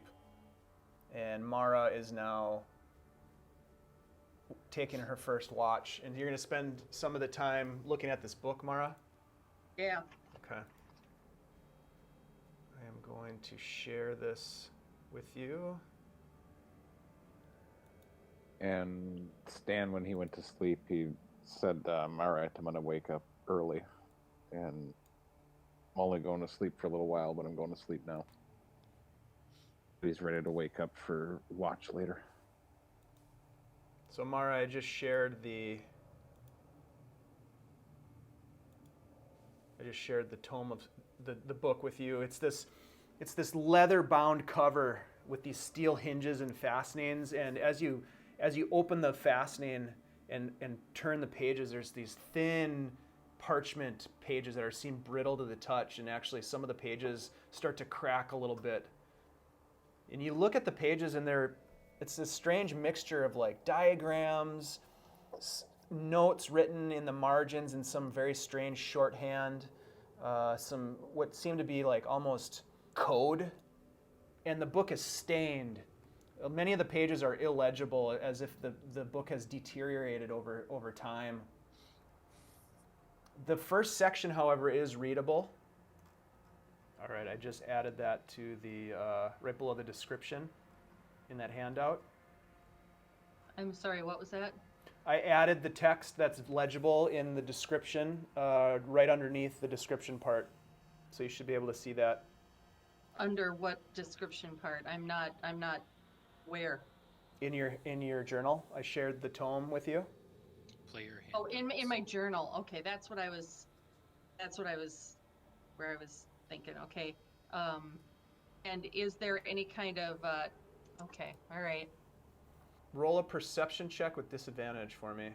And Mara is now taking her first watch, and you're going to spend some of the time looking at this book, Mara? Yeah. Okay. I am going to share this with you. And Stan, when he went to sleep, he said, all right, I'm going to wake up early. And I'm only going to sleep for a little while, but I'm going to sleep now. He's ready to wake up for watch later. So Mara, I just shared the tome of the book with you. It's this leather-bound cover with these steel hinges and fastenings, and as you open the fastening and turn the pages, there's these thin parchment pages that seem brittle to the touch, and actually some of the pages start to crack a little bit. And you look at the pages, and it's this strange mixture of like diagrams, notes written in the margins in some very strange shorthand, some what seem to be like almost code, and the book is stained. Many of the pages are illegible, as if the book has deteriorated over time. The first section, however, is readable. All right, I just added that to the right below the description in that handout. I'm sorry, what was that? I added the text that's legible in the description right underneath the description part, so you should be able to see that. Under what description part? I'm not where? In your journal, I shared the tome with you. Player hand. Oh, in my journal. Okay, that's what I was where I was thinking. Okay. And is there any kind of okay, all right. Roll a perception check with disadvantage for me.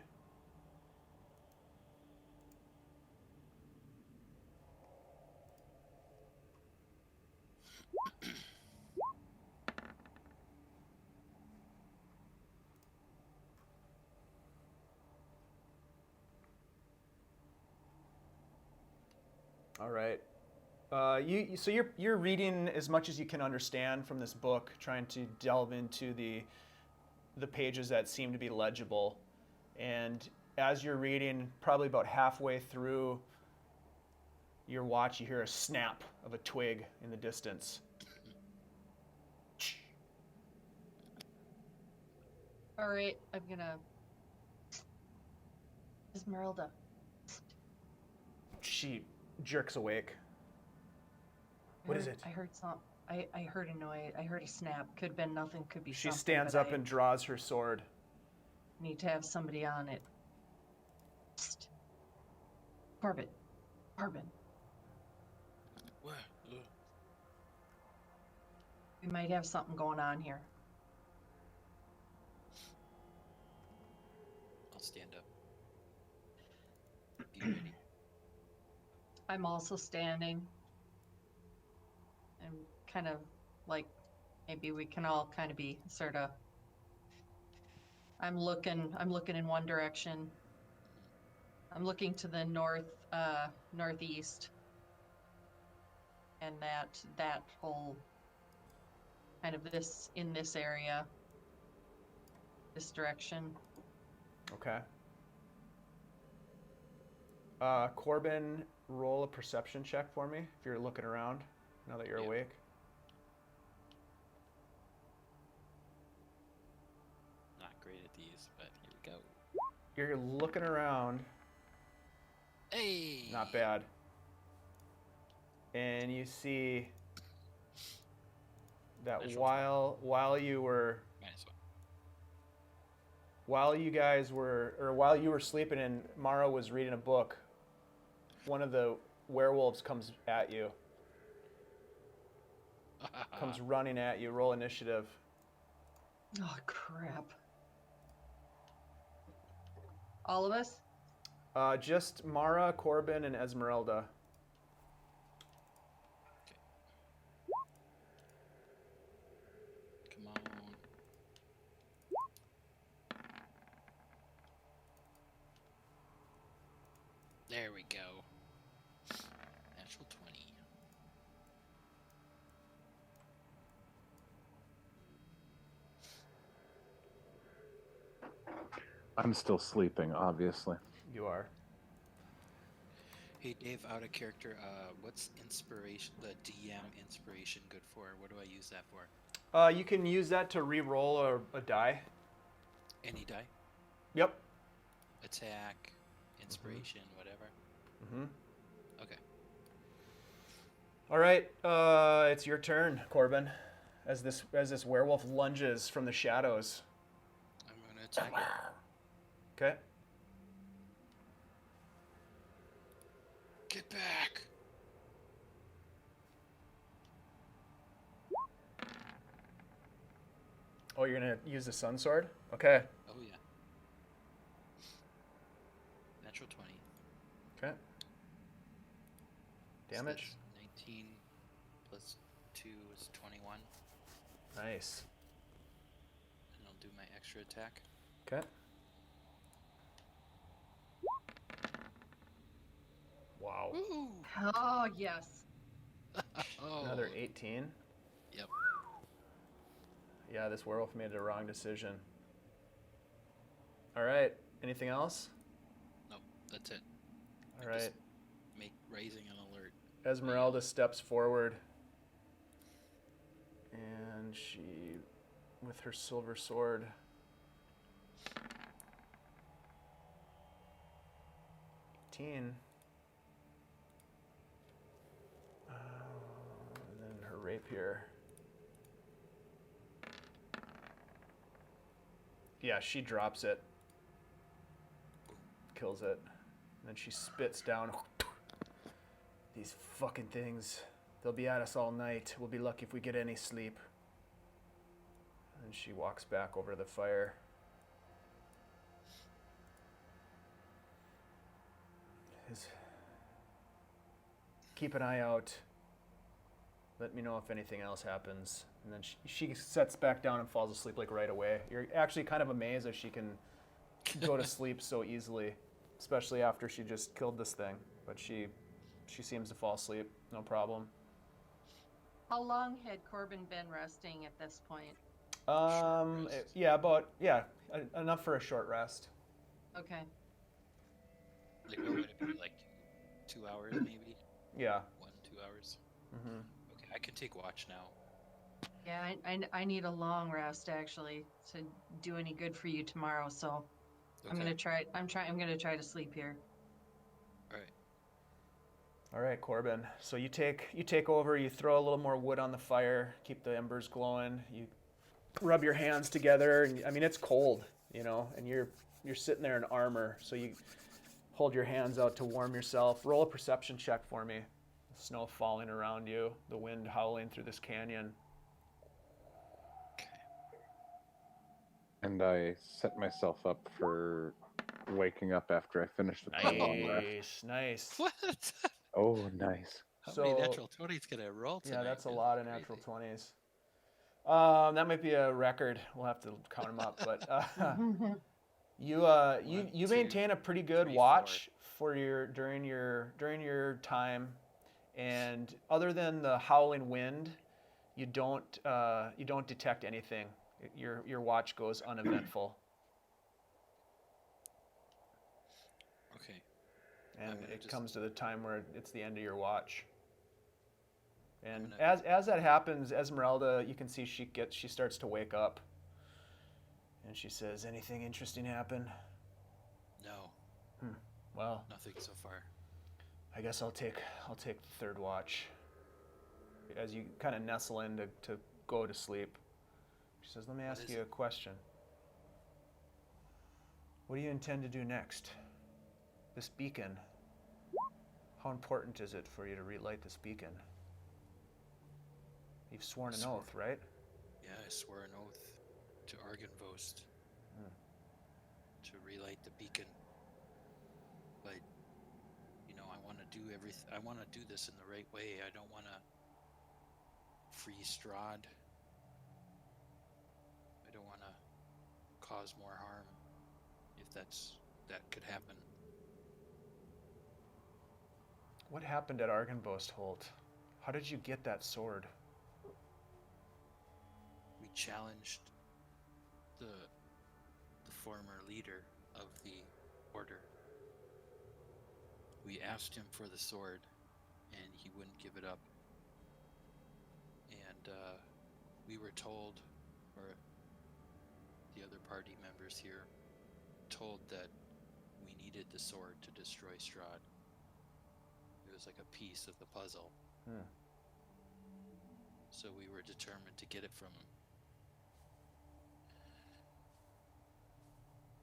All right. So you're reading as much as you can understand from this book, trying to delve into the pages that seem to be legible. And as you're reading, probably about halfway through your watch, you hear a snap of a twig in the distance. All right, I'm gonna. Esmeralda. She jerks awake. What is it? I heard some. I heard a noise. I heard a snap. Could have been nothing. Could be She something. stands but up I and draws her sword. need to have somebody on it. Psst. Corben. What? We might have something going on here. I'll stand up. Be ready. I'm also standing. I'm kind of like, maybe we can all kind of be sort of. I'm looking in one direction. I'm looking to the northeast. And that whole kind of in this area. This direction. Okay. Corben, roll a perception check for me if you're looking around now that you're awake. Not great at these, but here we go. You're looking around. Hey! Not bad. And you see that Natural while you were Minus one. while you were sleeping and Mara was reading a book, one of the werewolves comes at you. Comes running at you. Roll initiative. Oh crap. All of us? Just Mara, Corben, and Esmeralda. Come on. There we go. Natural 20. I'm still sleeping, obviously. You are. Hey Dave, out of character, what's inspiration, the DM inspiration good for? What do I use that for? You can use that to re-roll a die. Any die? Yep. Attack, inspiration, whatever. Mm-hmm. Okay. All right, it's your turn, Corben. As this werewolf lunges from the shadows. I'm gonna attack it. Okay. Get back! Oh, you're gonna use the sun sword? Okay. Oh yeah. Natural 20. Okay. So Damage. that's 19 plus 2 is 21. Nice. And I'll do my extra attack. Okay. Wow. Woo! Oh, yes. Oh. Another 18. Yep. Yeah, this werewolf made the wrong decision. All right. Anything else? Nope, that's it. All I just right. Make raising an alert. Esmeralda steps forward. And she, with her silver sword, and then her rapier. Yeah, she drops it, kills it, and then she spits down. These fucking things, they'll be at us all night. We'll be lucky if we get any sleep. And she walks back over to the fire. Keep an eye out. Let me know if anything else happens. And then she sets back down and falls asleep like right away. You're actually kind of amazed that she can go to sleep so easily, especially after she just killed this thing. But she seems to fall asleep, no problem. How long had Corben been resting at this point? Enough for a short rest. Okay. Like, what would it be, like 2 hours maybe? Yeah. 1-2 hours? Mm-hmm. Okay, I can take watch now. Yeah, I need a long rest actually to do any good for you tomorrow. So Okay. I'm gonna try. I'm gonna try to sleep here. Alright. All right, Corben. So you take over. You throw a little more wood on the fire, keep the embers glowing. You rub your hands together, and I mean it's cold, and you're sitting there in armor, so you hold your hands out to warm yourself. Roll a perception check for me. Snow falling around you, the wind howling through this canyon. And I set myself up for waking up after I finish the long rest. Nice. What? Oh, nice. How many natural 20s can I roll tonight? Yeah, that's a This lot is of natural crazy. 20s. That might be a record. We'll have to count them up, but you One, maintain a pretty good 3, watch for during your time, and other than the howling wind, you don't detect anything. Your watch goes uneventful, Okay. and I'm gonna it just- comes to the time where it's the end of your watch. And gonna- as that happens, Esmeralda, you can see she starts to wake up, and she says, "Anything interesting happen?" No, Well, nothing so far. I guess I'll take the third watch. As you kind of nestle in to go to sleep, she says, "Let me ask is you a question. What do you intend to do next? This beacon, how important is it for you to relight this beacon? You've sworn an oath, right?" Yeah, I swore an oath to Argynvost to relight the beacon. But, I want to do everything. I want to do this in the right way. I don't want to free Strahd. I don't want to cause more harm, if that could happen. What happened at Argynvost Holt? How did you get that sword? We challenged the former leader of the order. We asked him for the sword, and he wouldn't give it up. And we were told, or the other party members here told that we needed the sword to destroy Strahd. It was like a piece of the puzzle. So we were determined to get it from him.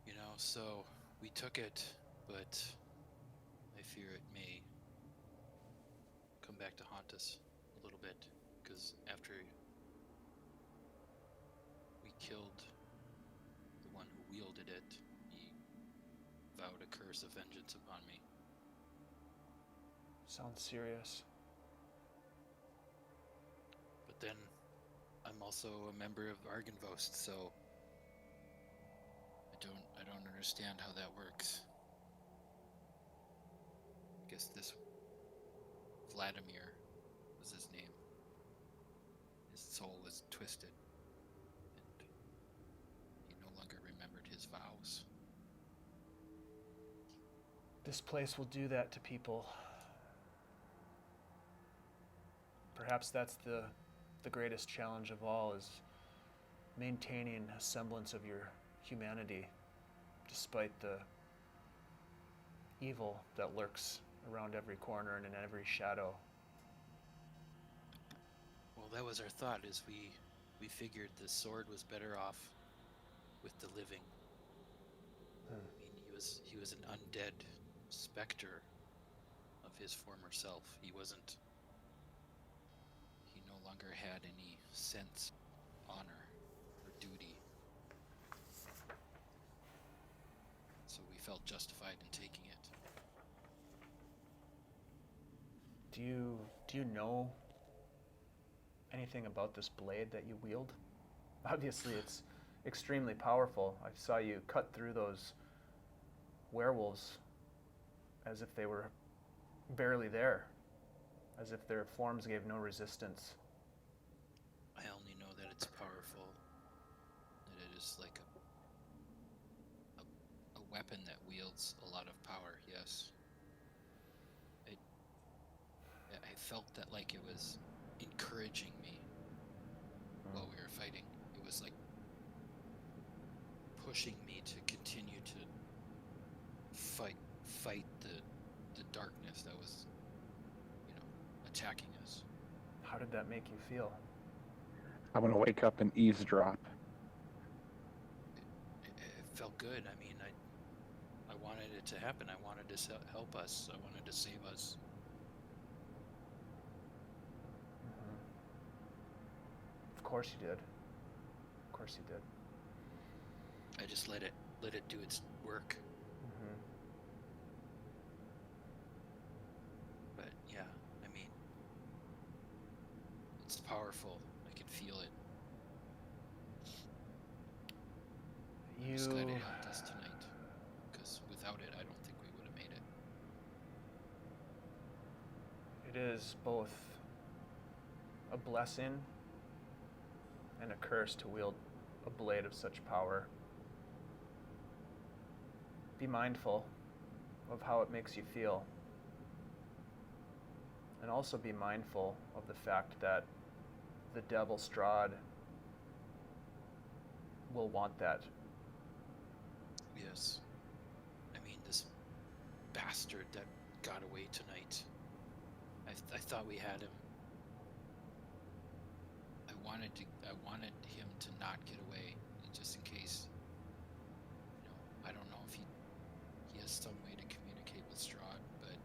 You know, so we took it, but I fear it may come back to haunt us a little bit, because after we killed the one who wielded it, he vowed a curse of vengeance upon me. Sounds serious. But then I'm also a member of Argynvost, so I don't understand how that works. I guess this Vladimir was his name. His soul was twisted, and he no longer remembered his vows. This place will do that to people. Perhaps that's the greatest challenge of all, is maintaining a semblance of your humanity despite the evil that lurks around every corner and in every shadow. Well, that was our thought, is we figured the sword was better off with the living. I mean, he was an undead specter of his former self. He no longer had any sense of honor or duty. So we felt justified in taking it. Do you know anything about this blade that you wield? Obviously, it's extremely powerful. I saw you cut through those werewolves as if they were barely there, as if their forms gave no resistance. I only know that it's powerful, that it is like a weapon that wields a lot of power, yes. I felt that like it was encouraging me while we were fighting. It was like pushing me to continue to fight the darkness that was, attacking us. How did that make you feel? I'm gonna wake up and eavesdrop. It felt good. I mean, I wanted it to happen. I wanted to help us. I wanted to save us. Of course you did. Of course you did. I just let it do its work. But yeah, I mean, it's powerful. I can feel it. I'm just glad it helped us tonight, because without it, I don't think we would have made it. It is both a blessing and a curse to wield a blade of such power. Be mindful of how it makes you feel. And also be mindful of the fact that the devil Strahd will want that. Yes. I mean, this bastard that got away tonight. I thought we had him. I wanted him to not get away, just in case. I don't know if he has some way to communicate with Strahd, but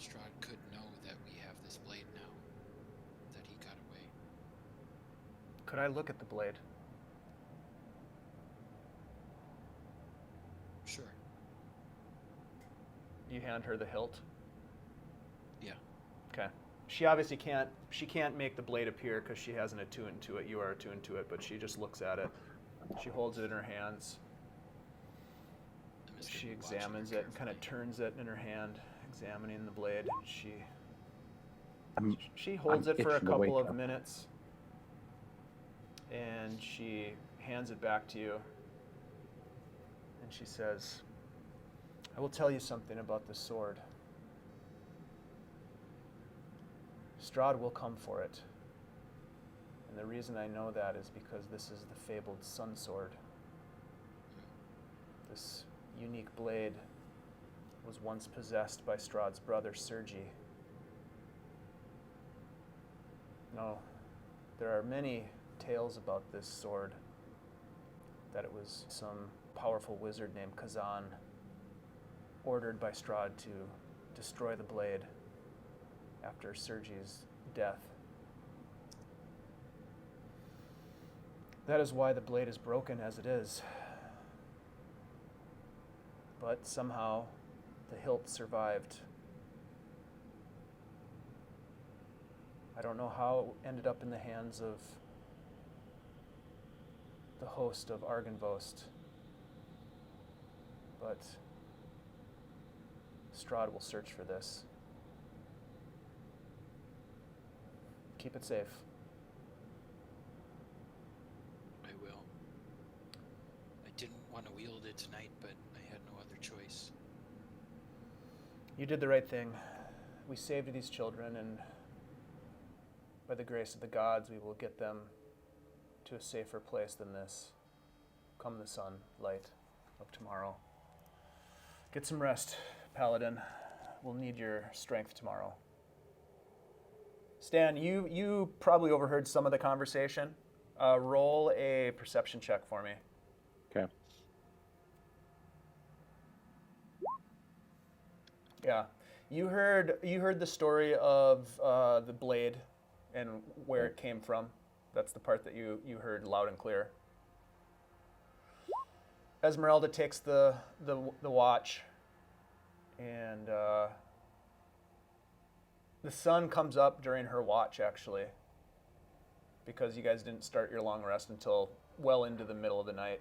Strahd could know that we have this blade now, that he got away. Could I look at the blade? Sure. You hand her the hilt? Yeah. Okay. She obviously can't make the blade appear because she hasn't attuned to it. You are attuned to it, but she just looks at it. She holds it in her hands. She examines it and kind of turns it in her hand, examining the blade. She holds it for a couple of minutes, and she hands it back to you. And she says, "I will tell you something about this sword. Strahd will come for it. And the reason I know that is because this is the fabled Sun Sword. This unique blade was once possessed by Strahd's brother, Sergi. No, there are many tales about this sword, that it was some powerful wizard named Kazan, ordered by Strahd to destroy the blade after Sergi's death. That is why the blade is broken as it is. But somehow the hilt survived. I don't know how it ended up in the hands of the host of Argynvost, but Strahd will search for this. Keep it safe. I will. I didn't want to wield it tonight, but I had no other choice. You did the right thing. We saved these children, and by the grace of the gods, we will get them to a safer place than this, come the sunlight of tomorrow. Get some rest, Paladin. We'll need your strength tomorrow. Stan, you probably overheard some of the conversation. Roll a perception check for me. Okay. Yeah, you heard the story of the blade and where it came from. That's the part that you heard loud and clear. Esmeralda takes the watch, and the sun comes up during her watch, actually, because you guys didn't start your long rest until well into the middle of the night.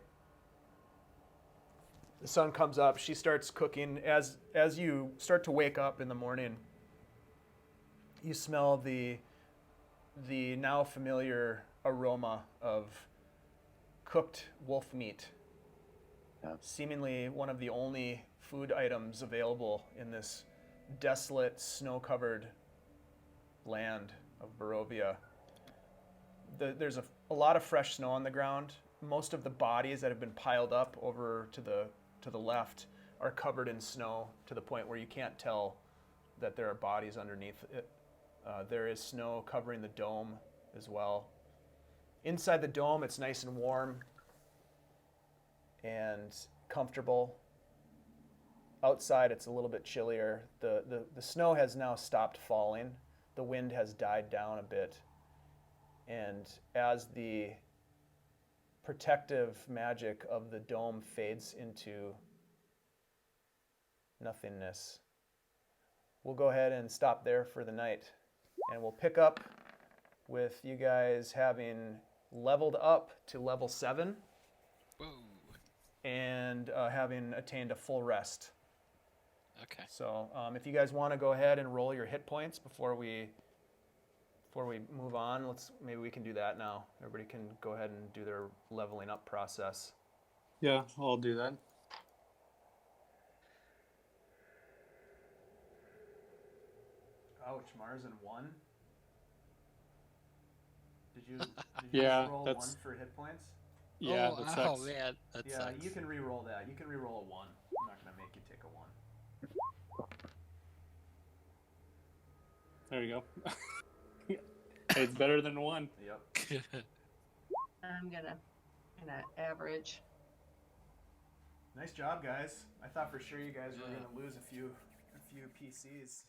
The sun comes up. She starts cooking. As you start to wake up in the morning, you smell the now familiar aroma of cooked wolf meat. Yeah. Seemingly one of the only food items available in this desolate, snow-covered land of Barovia. There's a lot of fresh snow on the ground. Most of the bodies that have been piled up over to the left are covered in snow to the point where you can't tell that there are bodies underneath it. There is snow covering the dome as well. Inside the dome, it's nice and warm and comfortable. Outside, it's a little bit chillier. The snow has now stopped falling. The wind has died down a bit. And as the protective magic of the dome fades into nothingness, we'll go ahead and stop there for the night. And we'll pick up with you guys having leveled up to level 7. Whoa. And having attained a full rest. Okay. So if you guys want to go ahead and roll your hit points before we move on, maybe we can do that now. Everybody can go ahead and do their leveling up process. Yeah, I'll do that. Ouch, Marzen 1. Did you Yeah, just roll that's- 1 for hit points? Yeah, oh, that sucks. Oh man, that Yeah, sucks. you can re-roll that. You can re-roll a 1. I'm not gonna make you take a 1. There you go. It's better than 1. Yep. I'm gonna average. Nice job, guys. I thought for sure you guys were gonna lose a few PCs.